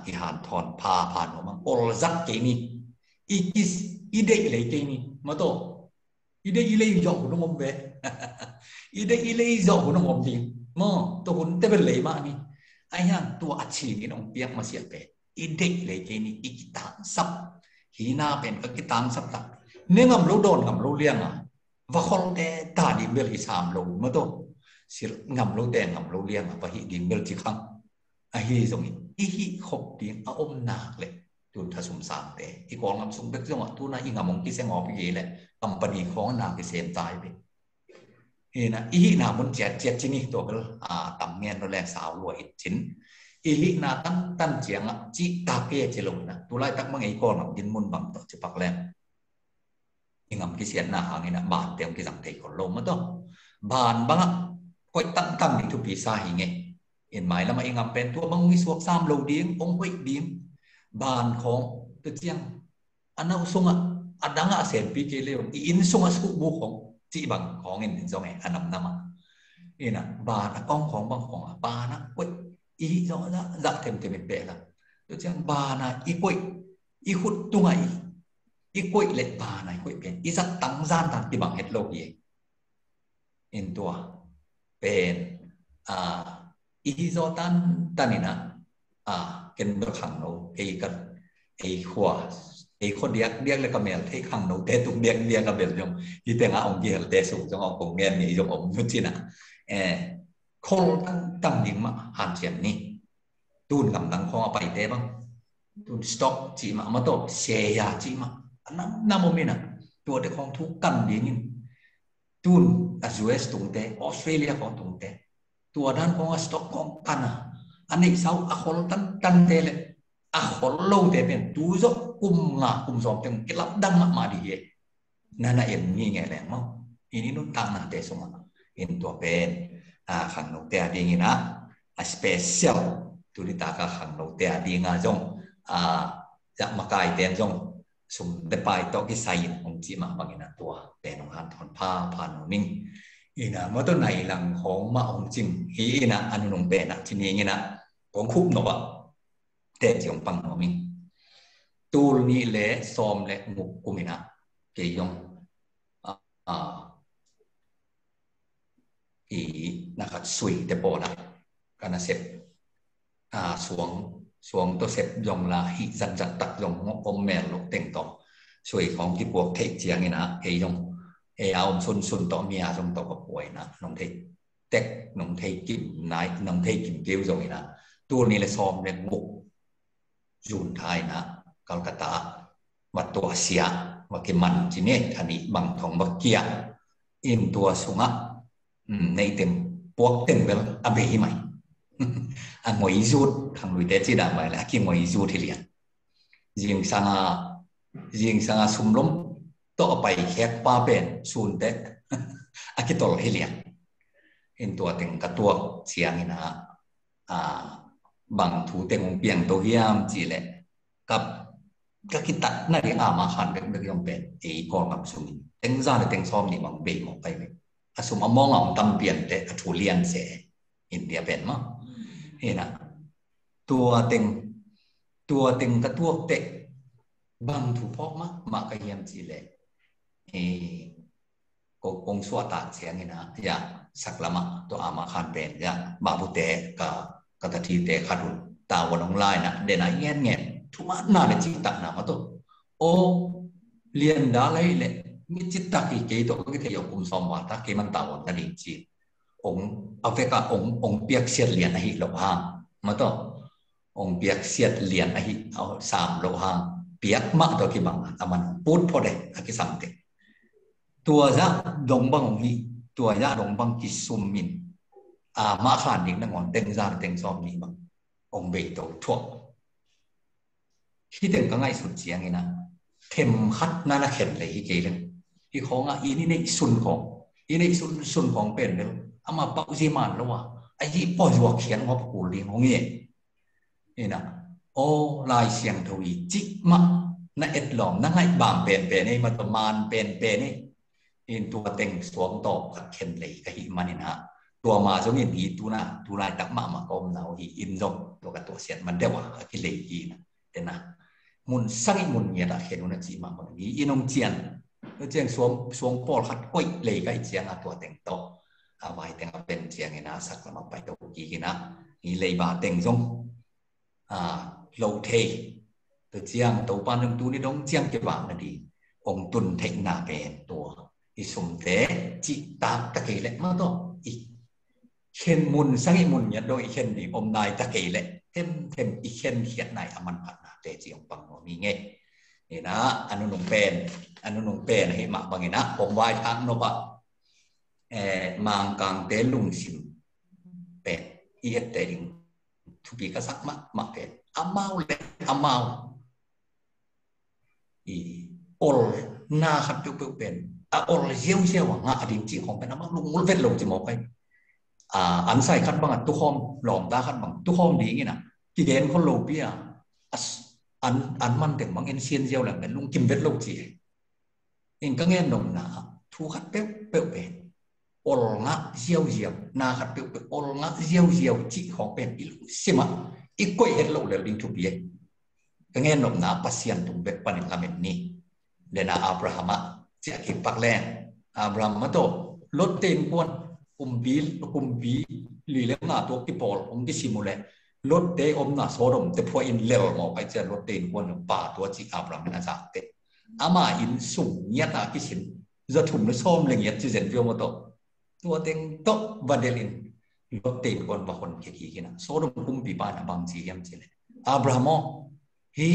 อีหานทอนพาผ่านออกมาโอลซักเกนี่อีเดเลยเกนี่มาโตอีเดอีเลยยอกหุ่นงอมเบอีเดอีเลยยอกหุ่นงอมจริงมั้งตัวหุ่นเตเป็นเลยมานี่ไอ้ยังตัวอัดฉีนี่น้องเปียกมาเสียเป็ดอีเดเลยเกนี่อีกิตังซับหีนาเป็นก็กิตังซับตักเนี่ยงำรู้โดนงำรู้เลี้ยงว่าคนแต่ตาดิเบลอีสามลงมาโตสิงำรู้แต่งำรู้เลี้ยงว่าหิดิเบลจีคังไอ้ตรงนี้อีหิขบดิงอมหนักเลยจุดทัศน์สามแต่อีกองงำสุ่มเด็กจังหวะทุนอีงำมงกิเสงอไปกี่เลยคำปนิของนางกิเสมตายไปเห็นนะอีหินาบนเจ็ดชนิดตัวก็ต่ำเงี้ยตัวแรกสาวรวยชิ้นอีหินาตั้งเจียงจีตาเกจลงนะตัวไล่ตักมังไอ้กองงำดินมุนบังต่อจะปักแรงอีงำกิเสียนนาหางนะบานเต็มกิสังเทคนลงมาต้องบานบ้างก็ตั้งในทุกปีซาหิเงเห็นไหมแล้วมาเองงำเป็นตัวบางวิสวกซ้ำโลดิ้งองค์ไว้ดิ้งบานของตัวเจียงอันนั้นส่งอันดังเสียนปีเกลียวอินส่งสุบุของจีบังของเงินส่งอันนั้นนะนี่นะบานกองของบางของบานนะก็อีส่งจะเต็มเป็นเบล่ะตัวเจียงบานนะอีกอีขุดตัวไงอีกเล็ดบานนะก็เป็นอีสักตั้งจานตั้งที่บังเห็ดโลกีเห็นตัวเป็นอีโซตันนี่นะเกินเบอร์ขังโนไอ้กันไอ้หัวไอ้คนเดียกเลยก็เมลที่ขังโนเตตุเดียกก็เบลยงที่แต่งเอาเกี่ยวเตสุจงเอาของเงินนี่ยงอมมุจินะคนตั้งดิ่งมาหันเสียนนี่ตูนกำลังของเอาไปเตะบ้างตูนสต็อกจีมาโตเสียจีมาอันนั้นน้ำมันนะตัวเด็กของทุกกันดิ่งตูนUS ตรงเตะออสเตรเลียของตรงเตะตัวด้านของสต็อกของกันอันนี้เสาอโคลตันเตเลยอโคลโลเตเป็นดูจกกุมสอมเต็มกิลับดังมาดีเยนั่นเองนี่ไงแหละมั้งอันนี้นุ่นตั้งนะเตสมาอินตัวเป็นขันนกเตะดีงี้นะสเปเชียลตุลิตากขันนกเตะดีงาจงจะมาไกลเตนจงสุ่มเดปายตอกิไซน์ของจีมาบางอย่างตัวเป็นของหันถอนผ้าผ่านนิ่งอีน่ะเมื่อต้นไหนหลังของมาองจริงอีน่ะอันนุ่งเป็นที่นี่งี้นะของคุบหนวะแต่จีของปังหนมิงตูนี่เละซอมเละมุกกุมินะเกี่ยงอีนะครับสุยเตโปนะการเสพสวงตัวเสพยองละหิจันตักยองอมแมลลูกเต็งต่อสวยของที่พวกเทเจียงนี่นะเอยองเอาซุนต่อเมียจงต่อกับป่วยนะน้องเทเต็กน้องเทกิมนายน้องเทกิมเกลียวจงนี่นะตัวนี้เลยซ้อมเล่นมุกยูนไทยนะกัลกัตตาวัดตัวเสียว่าเกมันจีเนตอันนี้บางทองบักเกียอินตัวสุงะในเต็มพวกเต็มเวลอเบยไหมมวยจูดทางลุยเตจิดาไปแล้วกี่มวยจูดที่เรียนยิงสังสุ่มล้มต่อไปแค่ป้าเป็นศูนย์เด็กคิดต่อให้เรียนเห็นตัวเต็งกับตัวเสียงนี่นะบางถูเต็งเปียงตัวเยี่ยมจีเล่กับคิดตัดนั่นเองมาขันเป็นยอมเป็นกองกับสุ่มเต็งซ่าเต็งซ้อมนี่บางเบยหมดไปเลยสุ่มมองเอาตั้มเปลี่ยนแต่ถูเรียนเสียอินเดียเป็นมั้งเห็นนะตัวเต็งกับตัวเตะบางถูกพอกมากระเยียมจีเลยกงสวดตาเสียงนี่นะอย่าสักละมาตัวอามาคันเป็นอย่าบาบุเตะกับตะทีเตะขาดุตาวันองไลน์นะเดนายเงี้ยทุกมันน่าเลยจิตตักนะมาตัวโอเรียนได้เลยมีจิตตักอีกเกี่ยวกับที่ยกุมสมวัตที่มันตาวันกันจริงองเอาไปกับองเปียกเสียดเหรียญอะไรหลบห่างมาต่อองเปียกเสียดเหรียญอะไรเอา3หลบห่างเปียกมากตัวกี่บางแต่มันพูดพอได้กี่สัมเตตัวยาดงบังนี้ตัวยาดงบังกิสุมมินมาขานดิ่งนั่งงอนเต็งซาเต็งซ้อมนี่บังองเบยตัวทั่วที่เต็งก็ง่ายสุดเสียงนี่นะเทมคัดนั่นละเข็นเลยที่เกลือที่ของอีนี่ในสุนของอีนี่สุนของเป็นเลยอามาปักจีมันแล้วว่าไอ้ที่ปอยหัวเขียนหัวปูเลี้ยงของนี่นะโอ้ลายเสียงทวีจิกมานั่นเอ็ดหลอมนั่งให้บางเป็นนี่มาประมาณเป็นนี่อินตัวเต็งสวมตอบกับเข็นเลยกับหิมันนี่นะ ตัวมาจงอินฮีตัวน่าตักมาอมเราฮีอินจงตัวกับตัวเสียนมันเดียวกิเลฮีนะเดี๋ยวนะมุนสังมุนเนี่ยละเห็นอุณจีมาคนนี้อินงเจียนเจียงสวงปอลขัดก้อยเลยก็เจียงตัวแต่งโตเอาไว้แต่งเป็นเจียงนะสักมาไปตัวกี่นะนี่เลยบาแต่งจงโลเทตัวเจียงตัวปานตัวนี้ต้องเจียงเก็บวางนั่นดีองตุนเทคนาเป็นตัวอิสมเตจิตาตะเกล็ดมาตัวอีเข็นมุนสังมุนเนี่ยโดยเข็นดีอมนายตะเกล็ดเต็มอีเข็นเขียนนายอมันพันนะแต่เจียงปังมีเงี้ยนี่นะอนุนงเป็นให้มาบางนะผมวายทางนบะมังกังเตลุงสิมเป็นอีเตลิงทุบีกษักมาเป็นอามาเลยอามาอีโอลนาขัดจุกเป็นโอลเจียวงาอดีตจีของเป็นอามาลุงมุลเวทลงจีมอไปอันใส่ขัดบางตุคอมหลอมตาขัดบางตุคอมดีงี้นะที่เด่นคนโลเปียอันมันแต่บางเอ็นเซียนเจียวแหละเป็นลุงกิมเวทลงจีเองก็เงี้ยนมนะทุกขัดเป๊ะเป็นโอลงาเจียวนาขัดเป๊ะโอลงาเจียวจีของเป็นอิลุสิมาอีกก็เห็นโลเลยลิงทุบีก็เงี้ยนมนะปัสยันตุเบปนิลามินนี่เดน่าอับราฮัมจะคิดปักแรงอับราฮัมโตลดเต็มกวนบีลีเลน่าตัวกิปอลที่ซิมูเลลดเตอมน่าโซดมแต่พออินเลวมอไปจะลดเต็มกวนป่าตัวจีอับราฮัมน่าจะเตอามาอินสุ่มเงียตากิสินจะถุ่มในส้มเลยเงียตจีเซนฟิโอมโตตัวเต็งโตบัดเดลินลดเต็มกวนบางคนคิดกี่นะโซดมบีปานะบางจียมจีเลอับราฮัมฮี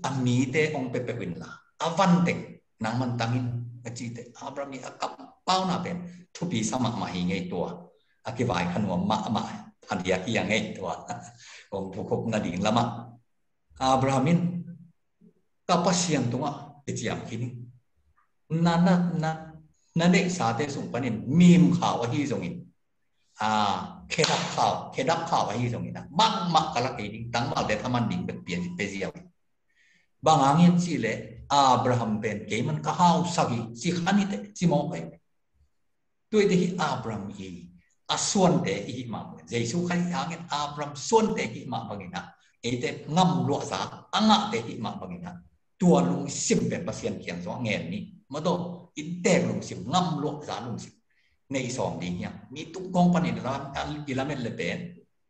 อามีเตองเปวินลาอาวันเตนางมันตังินจีเตอับราฮัมอากับเป้านาเป็นทุบีสมัครมาหิงไงตัวอากิบายขนมมาพันยาที่ยังไงตัวองผู้คุมนาดิงละมาอับราฮัมินกับปัสยันตัวติดยามคิดนั่นเด็กสาเตสุงปนินมีมข่าวว่าที่ตรงนี้เคดับข่าวว่าที่ตรงนี้นะมักกะละกินตั้งมาแต่ทำมันดิ่งเป็นเปลี่ยนไปเสียบางอย่างสิเลยอับราฮัมเป็นเกมันก็หาวสักสิขันนี่เตสิมองไปตัวที่อับราฮัมอีส่วนเตอีมาเจสุขันอย่างอับราฮัมส่วนเตอีมาบางอย่างเอเตงำลัวซาเตอีมาบางอย่างตัวลุงซิมเป็นปัสยันเขียนสองเงี้ยนี่มาโตอินเตกลุงซิมงำลัวซาลุงซิมในสองดีเนี่ยมีตุ้งกองปนิร้านอิลาเมลเลเป็น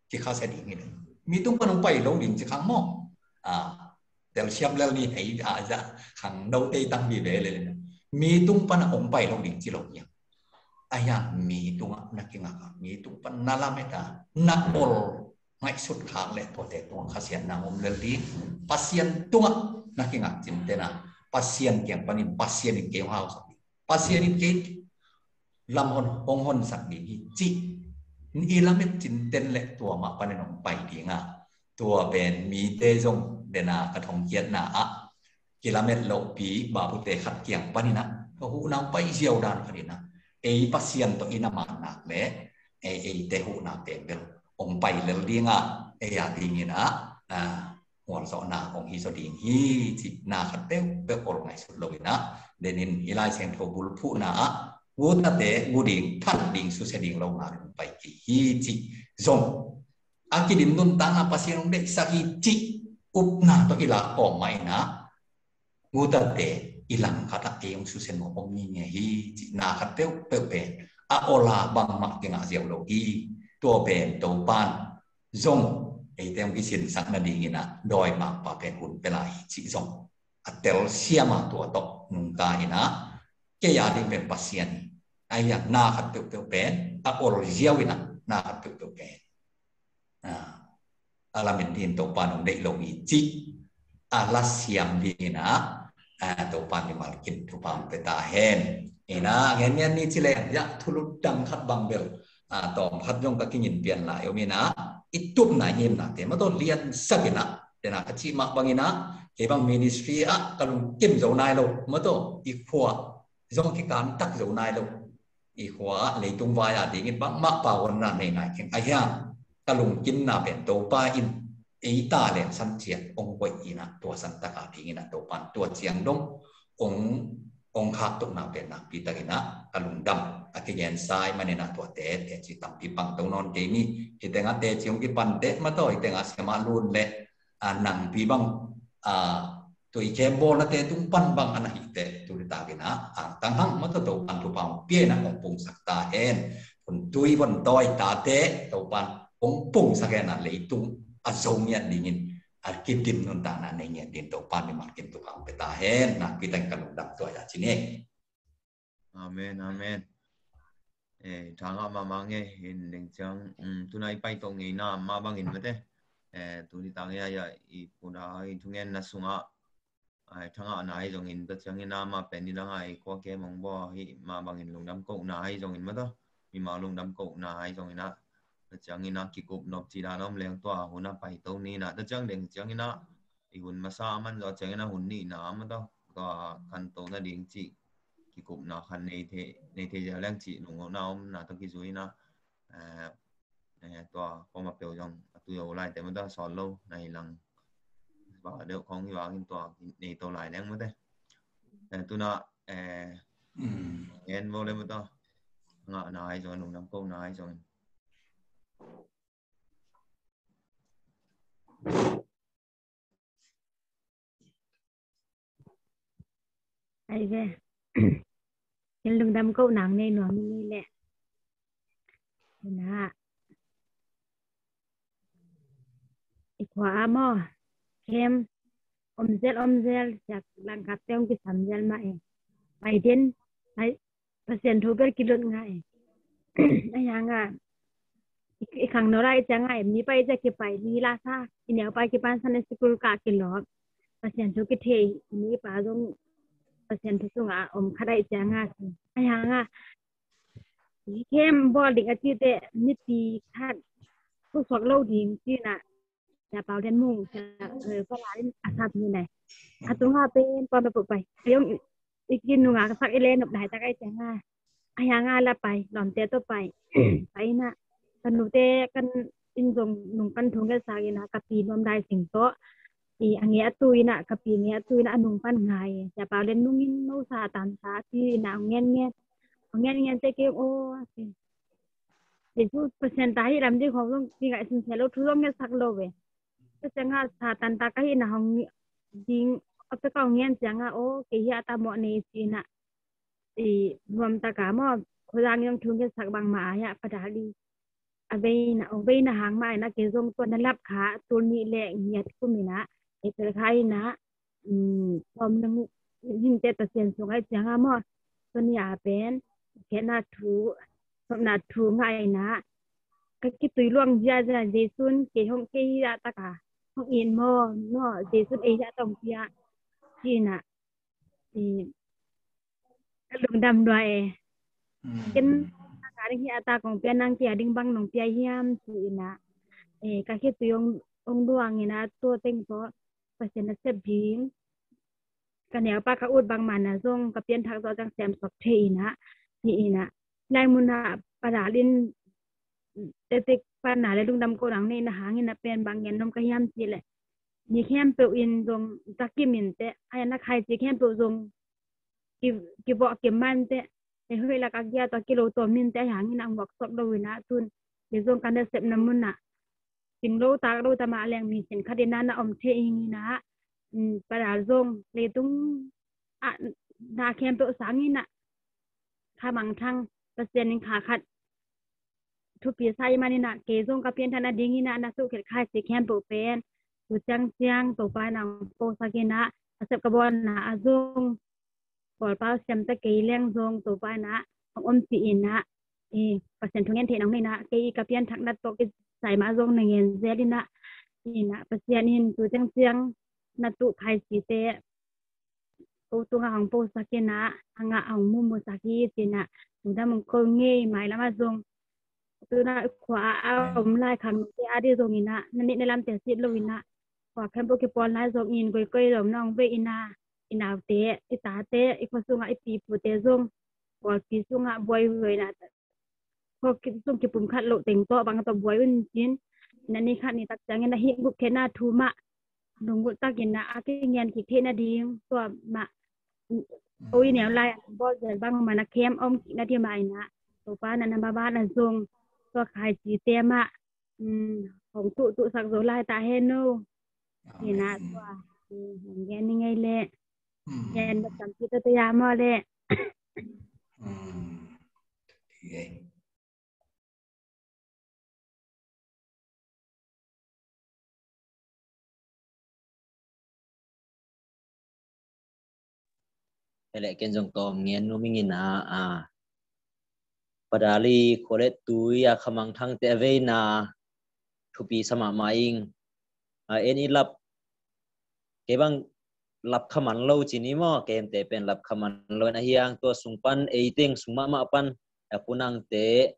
ที่เขาเสด็จนี่มีตุ้งปนไปลงดินจะขังมองเดี๋ยวเชื่อมแล้วนี่ให้อาจจะขังดาวเตตั้งบีเบเลยนะมีตุ้งปนองไปลงดินที่ลงเนี่ยไอ้ยังมีตุ้งนักกินอ่ะมีตุ้งปนนาลาเมตานักบอลไม่สุดขางเลยตัวเตตุ้งข้าเสียนนางอมเลลีปัสยันตุ้งนักกินอ่ะจินเตนะปัสยันเกี่ยงปนิปัสยันเกี่ยวหาวสักปัสยันเกี่ยลำหอนองหอนสักดีจีนี่ละเม็ดจินเตนเล็กตัวมาปนินองไปดีงาตัวเป็นมีเตจงเดนากระทงเกียรนากิโลเมตรโลปีบาปุเตขัดเกียงปนินะหูนางไปเชียวดานคดีนะปัสยันตัวอินามานักเละเตหูนาเตเบลองไปเลดีงายาดีงี้นะหัวสอนาองฮิสดีฮีจินาขัดเปโอลไงสุดเลยนะเดนินอิไลเซนโทบุลผู้นาวูตเตกูดิ่งทัดดิ่งสุเสดิ่งลงมาไปฮีจิซงอากิดินนุนตานาปัสยันเด็กสักจิอุปนาตัวอิลาออกมานะงูตัดเตอิลังคาตาเองสุเซนโมอมีเนี่ยฮีจินาคัดเปเป็นโอลาบังมักยังอาเซียโลกีตัวเป็นตัวปานซงเต็มกิสินสักนาดีนะโดยมักปะเป็นหุ่นเป็นลายจิซงเตลเซียมาตัวตกนุงกายนะแกยาดิเป็นปัสยันไอ้ยานาคัดเป็นโอลเจียวินะนาคัดเป็นalamin to panong dei longi chi alasiam dina to pan ni malkin to pam peta hen ina ngen ni chile ya thulu dang khat bang bel tom phat jong ka kinin pian la yomina itup na him na te ma to lian sagina dena chi ma bangina ke bang ministry kalung kim zo nai lo ma to i khwa jong ki kan tak zo nai lo i khwa le tung wa ya ding bang ma pa won na nei nai ken ayaตะลุงกินนาเป็นตัวป้าอินตาเล่นสันเจียงองค์ไว้อีนะตัวสันตะกาทีนะตัวปันตัวเจียงดงอง องค์ขาตุกนาเป็นนักปีตะกินะกลุงดำอากิเยนไซมันเนี่ยนะตัวเตะจิตัมปีปังตรงนอนเกมีอิเตงาเตจิองกิปันเตมาต่ออิเตงาสมาลุนเละนังปีบังตัวอีเคมโบนะเตตุงปันบังอันนั้นอิเตตุริตากินะตั้งหังมาต่อตัวปันตัวปังเปียนะองปุ่งสักตาเห็นคนตุยคนต่อยตาเตตัวปันองปุ่งสักแค่นั้นเลยตุงอาซงเนี่ยดิ่งAlkitim nun tanah nenya din topan di makin tukang petahen nak kita kan udah tu aja sini. Amen amen. Thang ama mange hin ding chang tunai pai tong ngai na ma bangin mate. Tu di tang ya I puna I tungen na sunga. Thang ana ai jong in ta chang ina ma pen ni lang ai ko ke mong bo hi ma bangin lungdam ko na ai jong in ma to. Mi ma lungdam ko na ai jong ina. Chẳng ina kikup nộp chỉ đàn ông lên tòa hồn na bảy tâu ni na, chẳng đừng chẳng ina, hồn mà sao man rồi chẳng ina hồn ni na mà đâu, có khăn tâu na điện chỉ kikup na khăn này thế giờ lên chỉ nung nào na tao kí na, tòa có mặt biểu dòng, tôi ở lại để mà tao sòn lâu này lần, bảo đều không hiểu cái tòa này tàu lại lên mà thế, tôi na nghe vô lên mà tao, ngã nai rồi nung nắm câu nai rồi. Ai về cái lưng đâm câu nặng này nó như lẹ nè ít hóa mò kem om zelจากลังกัดเต้งกิสามเซลมาไปเด่นไปเปอร์เซ็นต์ทุกกิโลง่ายไอ้ยังอ่ะอีกครั้งโนราจะง่ายมีไปจะเก็บไปมีลาซาอีเหนียวไปเก็บบ้านสันนิสกุลกากิโลเปอร์เซ็นต์ทุกเทมีป่าตรงpersen tu sunga kadai janga ayanga kem body ati te niti khat tu sok lo ding chi na ya pau den mung ko la den asat ni nai atunga pen pa pa pai yong ikin nunga sak ele nop dai ta kai janga ayanga la pai lom te to pai pai na kan nu te kan in jong nung kan thung ga sa ina ka pi nom dai sing to Ang tuwi na kapi tuwi na anong pan ngay sa palen nungin no sa tansa si na ngen te ke o de su percentage ram di khong di ga sin selo thulong nge sak lo we ta changa sa tan ta kai na hong ding ap ka ngen changa o ke ya ta mo ne si na rom ta ka mo khojang yang thung nge sak bang ma ya padali abe na hang mai na ke jong to na lap kha tur ni le ngiat ku mi na itu kai na pom nang hin te ta sen so ai changa mo sonia pen ke na thu ngai na cái tùy luang ja jesun ke hong ke ya ta ka hong in mo no jesun e ya tong pia chi na cái lùng đầm đuôi cái cái hi ata kong pia nang kia ding bang nong pia hiam chi na cái tùy ông duang ina to teng to persen na se bing kan ya pa ka ut bang mana zong ka pian thak to jang sem sok the ina ni ina lai muna paralin te pa na le dung dam ko rang ni na hangin na pen bang yen nom ka hiam chi le ni khem pe in zong takimin te ai na khai chi khem pe zong ki bo ki man te e hoi la ka gya to kilo to min te hangin ang wak sok do ina tun ye zong kan de sep na munaสิ่งโลตาโลตามาแรงมีเห็นคดีนั้นนะอมเทงนะประดาซงเลยตุ้งนาแคมเปอสามีน่ะข้ามังทั้งเปอร์เซ็นต์ขาขัดทุกปีใส่มานี่น่ะเกซงกับเพียนธนาดิงินะนะสู้เกิดค่ายสิแคมเปอเป็นตัวจังเสียงตัวปานางโปสกินะอาศัยกระบวนนะอาซงปอดเป้าเซมตะเกยเลี้ยงซงตัวปานะของอมสีอินนะเปอร์เซ็นต์ทุกเงินเทน้องนี่นะเกยกับเพียนทักนัดโตกิใส่มาซงในเงินเซลินะนี่นะเปอร์เซ็นต์นี่ตัวจังเสียงนัดตุไทยสีเตตัวของโปสกินะอังเอามุมสกิสินะตัวนั้นมันก็เงี้ยหมายแล้วมาซงตัวนั้นขวาเอาไล่ขังที่อาดีซงอินะนั่นนี่ในลำเตะสิโลอินะขวาแคมป์โปเกปอนไล่ซงอินก้อยๆหลงน้องเวอินะอินาเตะอิตาเตะอีกคนซงไอปีปูเตะซงขวาปีซงบอยเวยนะพอคิดส่งเก็บปุ่มคัดโลเต็งโตบางตัวบวยวันจินนั่นนี่คัดนี่ตักจังเงินหิบุกแค่หน้าทูมะลงบุตักเงินนะอากิเงินคิดเทน่าดีตัวมะ ôi nẻo lại bao giờ băng mà nó kem ông chị nó thêm bài nè tổ ba là năm ba là dùng cho khai chỉ tem ạ không tụ sạc dấu lại tại heno thì nè nghe ni ngay lệ nghe nó cảm thấy tôi làm mà lệ lại cái dòng tôm nghe nó mình padali kolet tui ya khamang thang te ve na thupi sama maing eni lap ke bang lap khaman lo chini mo kem te pen lap khaman lo na hiang to sungpan eiting sungma ma pan apunang te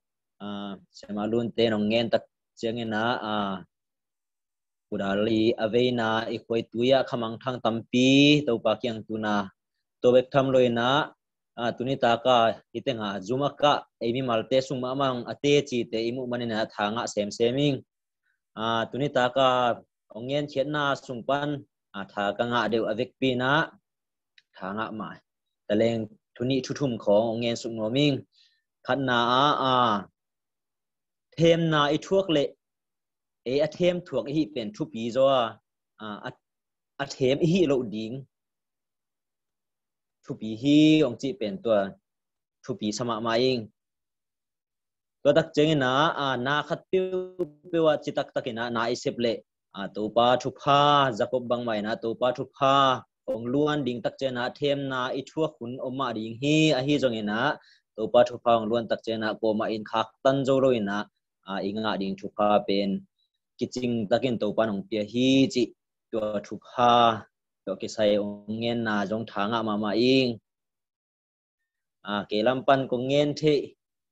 semalun te nong ngen tak chengena padali avena ikoi tuya khamang thang tampi to pa kyang tuna to bek tham loina tuni taka itenga zumaka emi malte sungma mang ate chi te imu manina thanga seming tuni taka ongen chetna sungpan tha ka nga deu avek pina thanga ma taleng tuni thuthum khong ongen sungnoming khanna them na I thuak le a them thuak hi pen thupi zo a them hi lo ding thupi hi ong chi pen to thupi sama maing to dak chengena na khat pewa chitak takina na isep le to pa thupa jakob bang mai na to pa thupa ong luan ding tak chena them na I thua khun oma ding hi a hi jongena to pa thupa ong luan tak chena ko ma in khak tan zo roina inga ding thupa pen kiching takin to pa nong pia hi chi to thupa to ke sai ong ngen na jong thanga ma ing ke lampan ko ngen the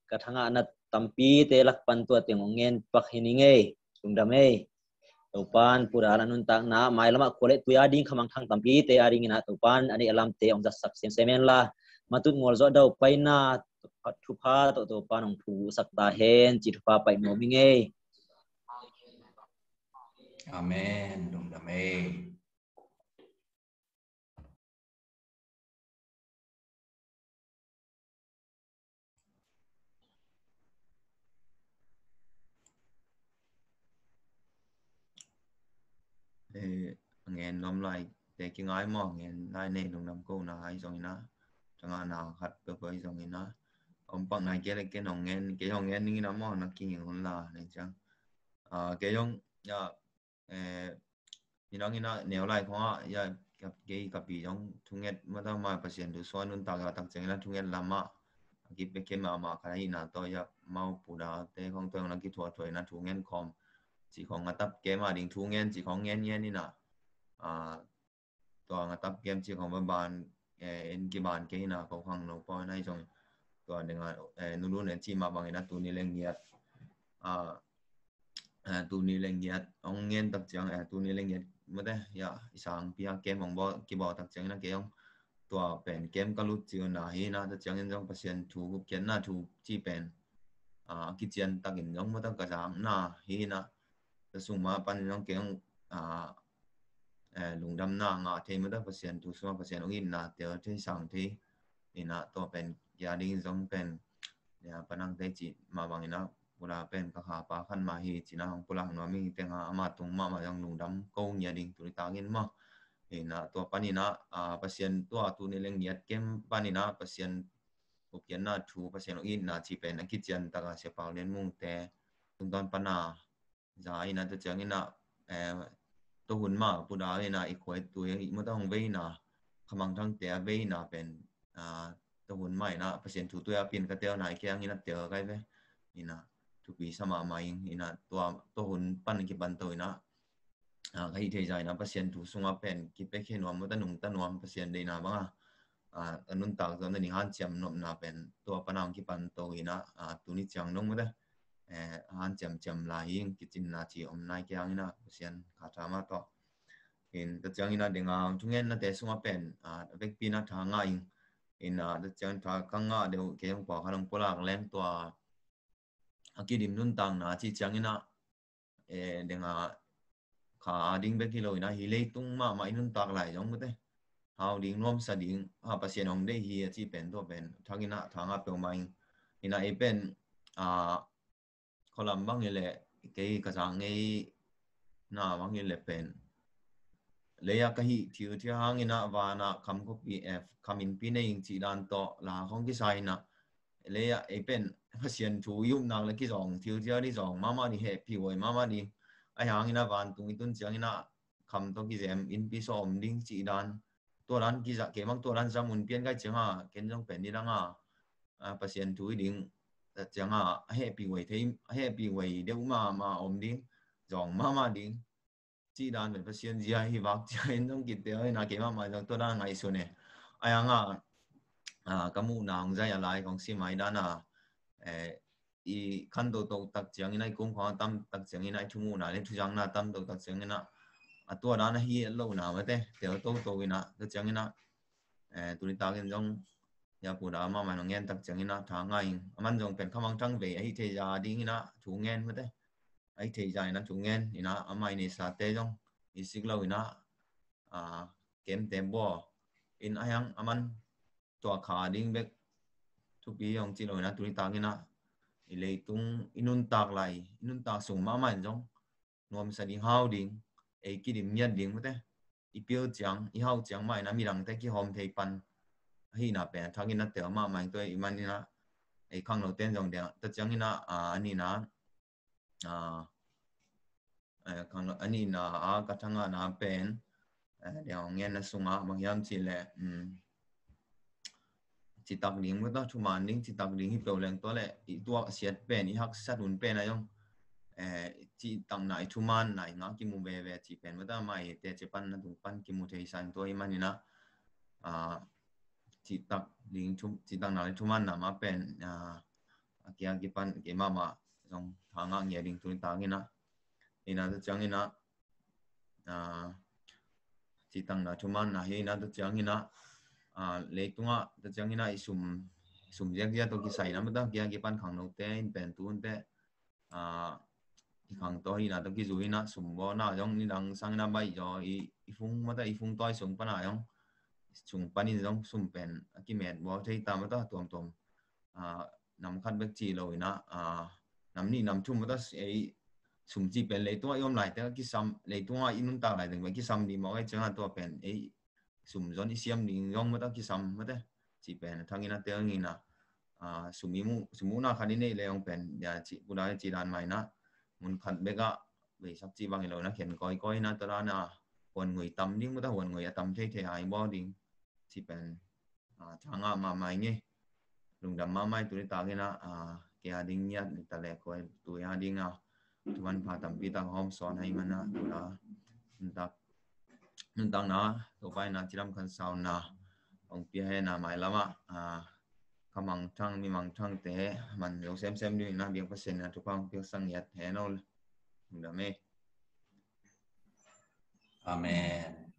ka thanga na tampi te lakpan to teng ngen pak hininge sungdame topan purana nun tang na mai lama kole tuya ding khamang thang tampi te aring na topan ani alam te ong sak semen la matut ngol zo dau paina thupa to topan ong thu sakta hen chi thupa pai no minge amen sungdame nghe nom lại để cái ngái mò nghe lại nên đồng nam câu nào hay rồi na chẳng hạn nào hạt bơ bơ rồi na ông bằng này cái nòng nghe cái nòng nghe ní nó mò nó kinh nghiệm là này chăng cái dòng ya thì nó nếu lại khó ya gặp bị dòng thung nghe mà tao mà patient được xoan luôn tao tao chẳng là thung nghe làm mà cái mà cái này tôi ya mau phụ đạo để không tôi là cái thuật thôi là thung nghe com chỉ còn ngắt tập game mà đình thung nghe chỉ còn nghe như nàoตัวงับเกมที่ของบ้านกี่บ้านกี่น่ะเขาฟังเราพอในช่วงตัวเรื่องนู่นเนี่ยที่มาบางอย่างตัวนี้เรื่องเงียบตัวนี้เรื่องเงียบองเงินตักจังตัวนี้เรื่องเงียบไม่ได้อย่าสั่งพี่เกมของบ่กี่บ่ตักจังนะเกมตัวเป็นเกมก็รู้จักนะฮีนะตักจังยังเปอร์เซ็นต์ถูกเขียนนะถูกที่เป็นกิจการตักยังไม่ต้องกระจายนะฮีนะแต่ส่วนมากปันยังเกมลุงดำนางเทมันได้เปอร์เซ็นต์ถูกส่วนเปอร์เซ็นต์องค์อินนะเดี๋ยวที่สั่งที่นี่นะตัวเป็นยาดิ้งจงเป็นเนี่ยปนังได้จีมาบางนะเวลาเป็นกระหาปลาขันมาฮีจีนะของปุระของเรามีแต่งอามาตรงมาอย่างลุงดำกู้ยาดิ้งตัวตากินมานี่นะตัวปนี่นะเปอร์เซ็นต์ตัวนี้เรื่องเงียบเกมปนี่นะเปอร์เซ็นต์โอเคนะถูกเปอร์เซ็นต์องค์อินนะจีเป็นกิจการตากาเสียเปล่าเลี้ยงมุ่งแต่ตรงตอนปนาจะอินะจะเจออินะตัวหุ่นมาปุดาเลยนะอีกคนตัวยังไม่ต้องเว้ยนะขมังทั้งแต่เว้ยนะเป็นตัวหุ่นใหม่นะเปอร์เซ็นต์ถูกตัวเปลี่ยนกระเตียวไหนแค่นี้นะเตียวใกล้ไปนี่นะทุกปีสมาใหม่นี่นะตัวหุ่นปั้นกี่ปันตัวนะใครเทใจนะเปอร์เซ็นต์ถูกส่งมาเป็นกี่ไปแค่นวมไม่ต้องหนุ่มตั้งนวมเปอร์เซ็นต์เลยนะบ้างนุ่นตากตอนนี้หันเจียมนมนะเป็นตัวปนามกี่ปันตัวนะตัวนี้จังน้องไม่ได้หันจำลายยิ่งกิจนาทีอมนายแกงนี่นะเสียนขาดมาต่อเห็นแต่จังนี่นะเดี๋ยวทุกเงี้ยนะแต่สมัยเป็นเวกปีนะทางง่ายเห็นแต่จังทางข้างง่ายเดี๋ยวเกี่ยวกับขนมปลาแรงตัวกิดิมนุ่นตังนะที่จังนี่นะเดี๋ยวขาดิ้งเบกิโลนะฮิเลตุ้งมาไม่นุ่นตักไหลจังไม่ได้ห hao ding nom sa ding ha pasien ong de hi chi pen to pen thangina thanga pe mai ina e pen kolam bang ile cái sang ngay na bang ile pen leya kahi thiu thia hangina wa na kham ko pf khamin pi nei chi dan to la khong ki sai na leya e pen pasien thu yum nang la ki jong thiu thia ni jong mama ni he pi woi mama ni ai hangina van tung itun chiangina kham to ki jem in pi som ding chi dan to ran ki za ke mang to ran jamun pian kai chenga ken jong pen ni ranga pasien thu ding chẳng happy way thêm happy way đều mà ôm đi dòng mà đi chỉ đàn về phát triển gì hay vác chơi trong kịch tế là cái mà dòng tôi đang ngày xuân này ai cái mũ nào ra lại còn xin máy đàn i khăn đồ tàu đặc trưng này cũng có tâm đặc trưng này chung mũ này lên thu giang là tâm đồ đặc trưng này tôi đàn này hi lâu nào vậy thế tiểu tôi nè đặc trưng này tôi ta cái trong ya pura mà nó nghe đặc trưng na tháng ngày mình dùng pen không trăng về ấy thì giờ đi na chủ nghe mất đấy ấy thì giờ na chủ nghe thì na mai này sa tê trong ý xích lâu na kém tempo in ayang aman tua khá đi bek thu pi ông chỉ rồi na tụi ta cái na lấy tung inun tak sung mà mình trong nom sa đi hao đi ấy cái điểm nhận đi mất đấy ý biểu chẳng ý hao chẳng mai na mi rằng thế cái hôm thấy pan hi na pe thangin na te ma mai to imani na e khang no ten jong de ta chang ina ani na khang no ani na ka thanga na pen de ong ngen na sunga bang yam chi le chi tak ding mo ta thu man ding chi tak ding hi pe leng to le i tua siat pen i hak sat hun pen na yong chi tang nai thu man nai nga ki mu ve ve chi pen mo ta mai te che pan na du pan ki mu thei san to imani na chỉ tắc lính chung chỉ tắc nào chung man nằm bên kia cái pan cái mà trong thang ngang nhà lính tụi ta cái na ina tôi chẳng ina chỉ tắc nào chung man na ina tôi chẳng ina lấy tung tôi chẳng ina sum giang tôi cái sai nằm đó kia cái pan khang nấu té bên tuôn té khang to ina tôi cái dù ina sum bo na trong ni đang sang na bay rồi ifung mà ta ifung toi sum pan na trong chung panin jong sum pen ki met bo thei tam ta tom nam khat bek chi lo ina nam ni nam chum ta ei sum chi pen le to yom lai ta ki sam le to inun ta lai deng ki sam di mo ai chang to pen ei sum zon isiam ding yong ma ta ki sam ma ta chi pen thangina te ngina sumu na khani nei le yong pen ya chi pura chi dan mai na mun khat beka ve sak chi bang lo na khen koi na ta na hồn người tâm nhưng mà ta hồn người tâm thế ai bo đi chỉ bên thằng mà mày nhé lùng đầm mà mày tụi ta cái na cái đinh nhát ta lẹ coi tụi đinh tụi anh phá tầm pi ta hôm son hay mà na tụi ta nên tăng na tụi bay na chỉ làm con sao na ông pi hay na mày lắm cái măng trăng mi măng trăng thế mình dùng xem đi na biếng phát sinh na tụi con biếng sang nhiệt thế nó lùng đầm ấy Amen.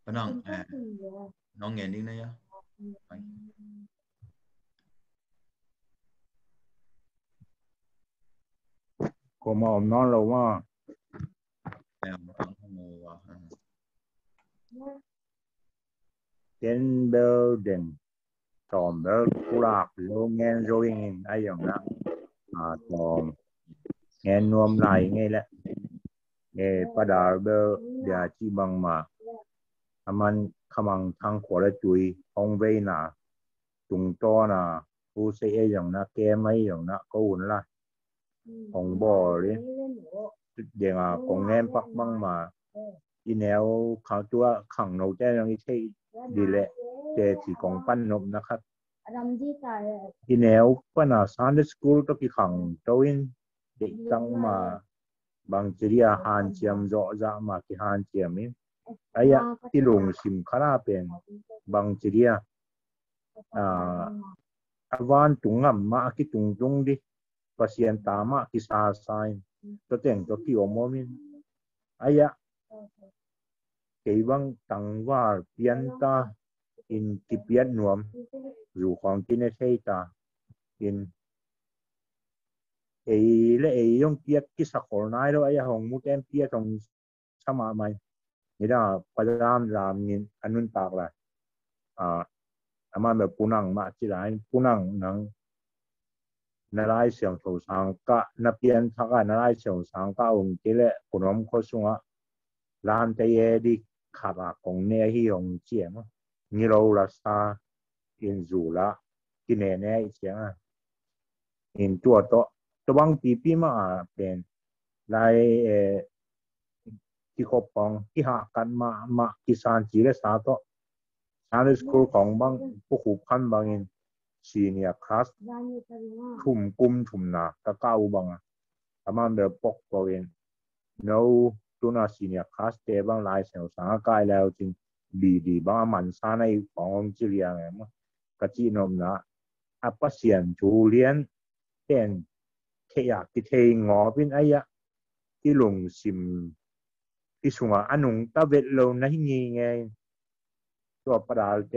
Penang nó nghe đi này có mà ông non lâu mà trên bờ đền tòm bờ lạc lô nghe rồi ai giống đó tòm nghe nuông lại nghe lẽ nghe pada bờ dia chi bằng mà aman khamang thang khóa chui ông vây na tung to na u sẽ ai giống na kem mấy giống na có uốn là ông bò đi để mà con em bắt băng mà đi neo khảo tua khẳng nấu chơi trong cái đi lệ để chỉ còn pan nộp nó khác đi neo pan là Sunday school đó cái khẳng trôi để tăng mà bằng chỉ hàn chiêm rõ ra mà cái hàn chiêm ấy ấy cái lồng sim khá là bền bằng chỉ awan tungam ma ki tung di pasien tama ki sa sign to teng to ki omomin aya keibang tangwar pianta in kipian nuam ru khong kine seita in le yong piat ki sakol nai lo aya hong mu tem piat hong sama mai ni da padam ram nin anun tak la ama me punang ma chi lai punang nang nalai siang tho sang ka na pian thaka nalai siang sang ka ong kile kunom kho sunga lan te ye di khaba kong ne hi hong chiang ni lo la sa in zu la ki ne ne chiang in tua to bang pi ma pen lai ki khopong ki ha kan ma ki san chi le sa to Sunday school ของบางผู้ขุพันบางอิน senior class ทุ่มกุมทุ่มหนักตะเก้าบางอามันเดือปกตัวเอง no ตัวน่ะ senior class เตะบางหลายเสียวสังกายแล้วจริงดีบางมันซาในของจิเลียงไงมั้งกะจีนมนะอัปเสียนจูเลียนเป็นเทียกิเทงอเป็นไอ้ยะที่ลงซิมที่สุงอันนุงตะเวทโลนะที่งี้ไงตัวประดาเจ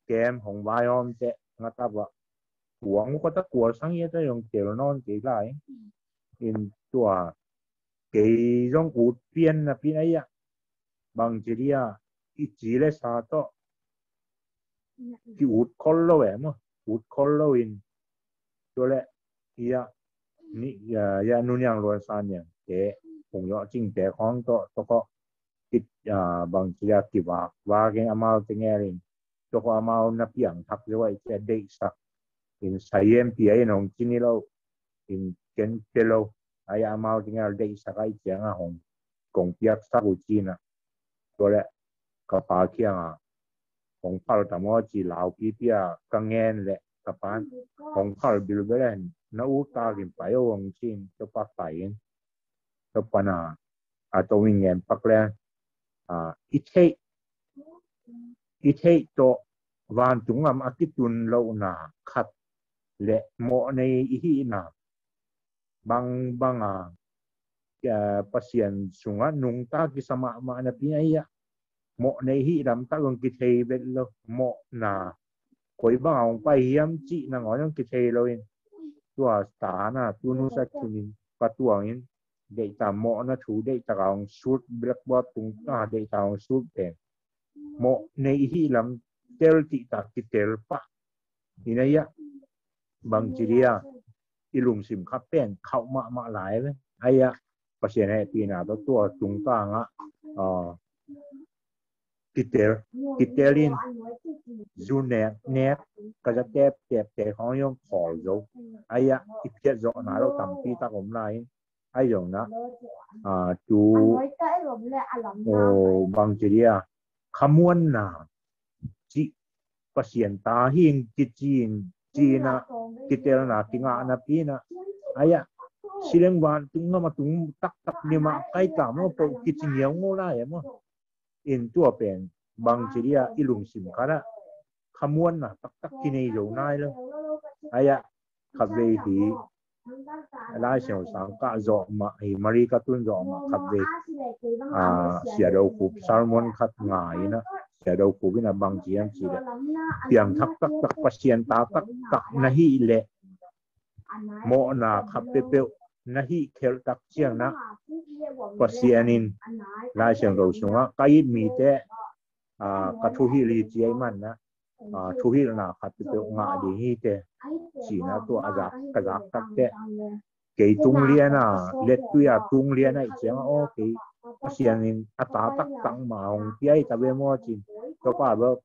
เกมของวายอมเจงัดว่าหัวมันก็ตะกัวสังเกตได้ยงเจรนอนเจไรอินตัวเกยยงอุดเปลี่ยนนะพี่ไอ้ยะบางทีเดียอีจีเลสาโตที่อุดคอลโลเอมอุดคอลโลอินตัวเละยะนี่ยะนุ่นยังรวนซานเนี่ยเจคงยอจริงแต่ของโตก็ติดบางทีกิว่าเก่งอามาเป็นไงเองตัวก็อามานับอย่างทักเรียกว่าจะได้สักอินใช้เอ็มพีไอ้น้องจินี่เราอินเกนเปโลไอ้อามาเป็นไงได้สักไอ้เจ้าของกงเปียกสักอุจินะตัวแหละก็ปาเคียงของพาร์ตามอจีลาวปีเปียกังเงินแหละกับปานของพาร์บิลเบลนน้าอุตากินไปเอาวงจินตัวปักไปตัวปนาตัววิ่งเงินปักแล้วอีเทตัววันจุงอำอากิตุนเราหนาขัดและโมในอีหีนาบางปัสยันสุงนุงตากิสมามานาปีไอ้โมในหีดำตากงกิเทเบลโมนาคอยบางองไปเฮียมจีนางอ๋อยงกิเทเราเองตัวสานะตัวนุสักทุนินปัตตัวเองเด็กตามโมนะถูเด็กตากองชุดแบล็กบอร์ดตุงตาเด็กตากองชุดแดงโมในที่ลำเตลติตากิเตลปะนี่นะยะบางทีเดียอีลุงสิมขับเป็นเข้ามาหลายเลยไอ้ยะประเทศให้ปีหน้าตัวตุงตางะกิเตลินจูเนตก็จะเก็บของยงขอโยไอ้ยะอีเพียรโยนาเราทำปีตาผมไล่ไอ้ยงนะจูบางทีเดียขมวนนาจีประเทศตาหิงกิจีนะกิเตลนาติงานาปีนะไอ้ยะสิเลงวันตุงมาตุงตักนี่มาใกล้ตามว่าพวกกิจเหนียวงูได้ยังมั้งอินตัวเป็นบางทีเดียอีลุงสิมกันนะขมวนนะตักกินอยู่นายเลยไอ้ยะขับเวทีลายเสียวสังกะจอมาไอ้มารีกาตุนจอมาขับเวเสียดาวคูซาลมอนขัดง่ายนะเสียดาวคูบินะบางทีอันสิเลยเพียงตักปัสเซียนตาตักนะฮีเละโมนาขับเปลนะฮีเคลตักเชียงนะปัสเซียนินลายเสียงเราสูงอ่ะใกล้มีแต่กระทุฮีรีจีไอมันนะทุฮีนาขับเปลงาดีฮีแต่สีนะตัวอาจากกระจากตักแต่เกยตุงเลียนะเล็ดตัวยาตุงเลียนะอีเสียงโอเคปัสเซียนินอัตราตักตังมาของพี่ไอ้ตะเวมอจินก็ป่าแบบ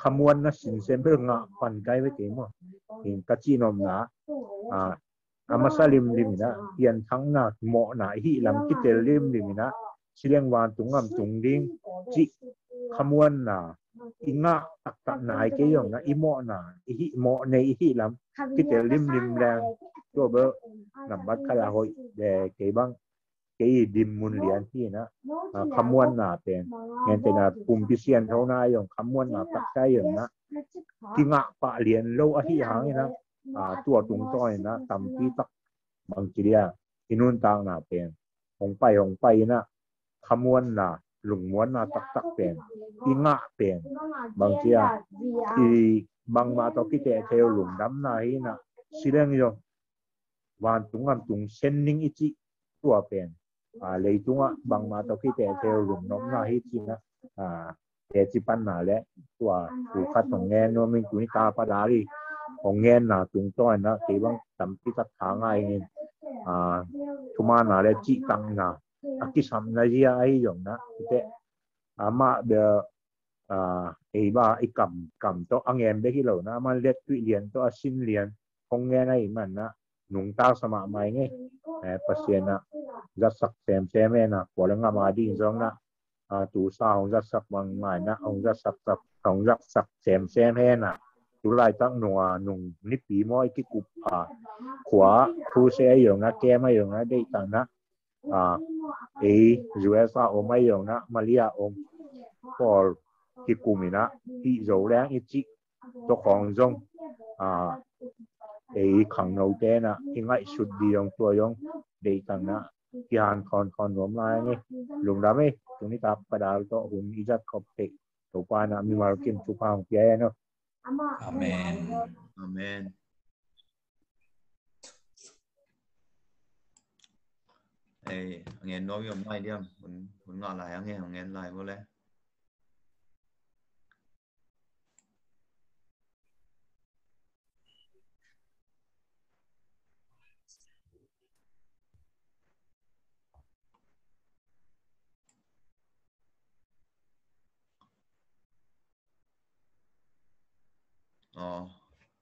ขมวนนะสินเซนเพื่องาปั่นไกลไว้เก๋มั้งเห็นกระจีนมนะอามาซาลิมนะเพียนทั้งนะโมนะฮีลำกิเตลิมนะสิเลียงวานตุงงำตุงดิ้งจิขมวนนะอิงะตักนายเกี่ยงนะอิโมนะอิฮิโมในอิฮิลำกิเตลิมแรงตัวเบอร์นำบัตรคาราโฮยเดเก๋บังเก๋ดิมมุนเลียนที่นะขมวนนะเป็นเงินแต่นะปุ่มพิเศษเท่านั้นอย่างขมวนนะตักใจอย่างนะ ที่งะปะเลียนโลอหิหางนะตัวตุงต้อยนะตำที่ตักบางทีอ่ะที่นู่นต่างน่ะเป็นหงไปนะขมวนน่ะหลุงม้วนน่ะตักเป็นที่งะเป็นบางทีอ่ะที่บางมาตอกิเตเทลหลุงดำน่ะฮีน่ะสิเรื่องอยู่วันตุงเส้นนิ่งอิจิตัวเป็นเลยตุงอ่ะบางมาตอกิเตเทลหลุงน้องน่ะฮีจินะแต่จิปันน่ะแหละตัวผูกขัดของแงนโนมิงกุนิตาปาดารีของแงนน่ะตุงต้อยนะที่บางตำที่ตักทางไงเงี้ยทุมาน่ะแหละจิตังน่ะaki samna ji ai yong na te ama de ei ba ai kam to angem de hi lo na ma let tui lian to asin lian hong nge nai man na nung ta sama mai nge pasien na za sak sem na ko la nga ma di zong na tu sa hong za sak mang mai na hong za sak sem he na tu lai tang nung ni pi mo ai ki kup khwa thu se ai yong na ke ma yong na dei tang na USA om ai yong na Malia om for ki kumina ti zo lang ichi to khong zong khang no te na ingai sud di yong to yong dei tang na kian kon nom lai ni lung da me tu ni ta padal to hun ijat khop te to pa na mi mar kim chu pang pye no amen nghe nói hôm nay đi em muốn ngỏ lại nghe lại vô lẽ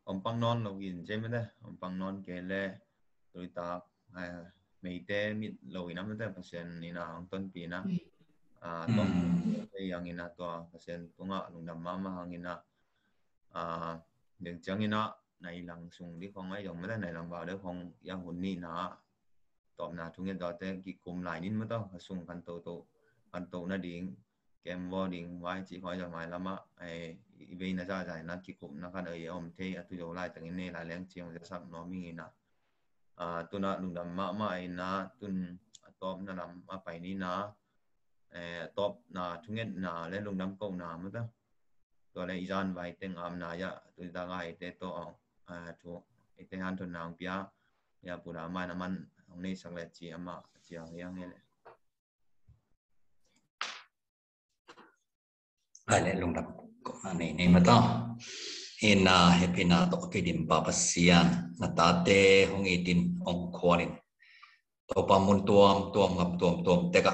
ông băng non lâu nhìn trên bên đây ông băng non kể lẽ tôi ta mấy té mít lâu năm đó pasien ni na ang ton pi na tong ei ang ina to pasien tunga lung dam mama ang ina deng chang ina nai lang sung di khong ai yong ma nai lang ba de khong yang hun ni na tom na thung da te ki kum lai nin ma to sung kan to na ding kem wo ding wai chi khoi mai lama ai ve na za zai na ki kum na kan ei om the atu yo lai tang ne la leng chiang ja sak no mi ina tuna lung dam ma ai na tun top na lam ma pai ni na top na thungen na le lung dam ko na ma ta to le izan vai teng am na ya tu da ngai te to thu te han thon nang pia ya pura ma na man ong nei sang le chi ama chi ang yang le ai le lung dam ko nei ma ta ina happy na to ke dim pa pasian na ta te hong itin ong khwanin to pa mun tuam ngap tuam te ka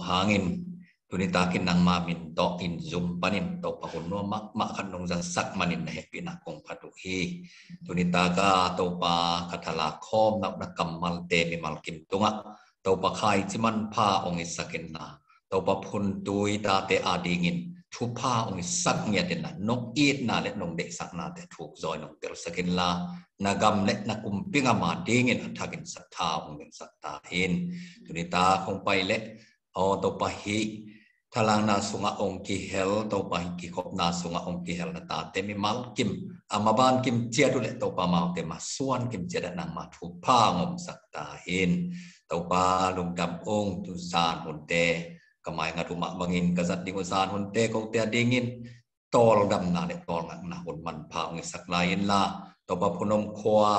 hangin tunita kin nang mamin to in zoom panin to pa kun no ma khan nong za sak manin na happy na kong phatu hi tunita ka to pa kathala khom na kamal te mi mal kim tunga to pa khai chiman pha ong isakin na to pa phun tui ta te adingin thu pha ong sak nya den na nok it na le nong de sak na te thuk zoi nong tel sakin la nagam le na kumpinga ma dingin athakin satha ong sak ta hin tunita khong pai le to pa hi thalang na sunga ong ki hel to pa ki khop na sunga ong ki hel na ta te mi mal kim amaban kim chia du le to pa ma te ma suan kim chia da nang ma thu pha ngom sak ta hin to pa lung dam ong tu san hun te kamai nga tuma mangin kazat ding usan hun te ko te dingin tol dam na le tol na hun man pha ong sak lain la to pa phunom khwa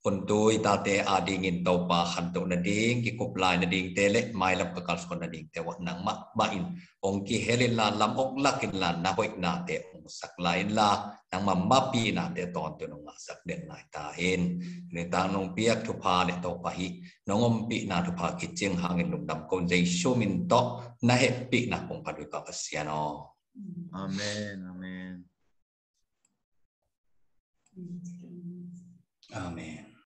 คนตุยตาเตอาดิงินเตาปาขันตุนดิงกิกบลายนดิงเตเล็ไม่ลับกัลสคนนดิงแต่ว่านังมะบาอินองกิเฮลินลาลำอกลักินลานาหอยนาเตองสักลายลานังมาปีนาเตตอนตัวนงสักเด่นนายตาเห็นในตานงเปียกทุพาเนเตาปะหินงอมปีนาทุพากิจิงหางินลุงดำคนใจชูมินโตนาเฮปีนาคงพัดวิกับเสียนออาเมนอาเมนอาเมน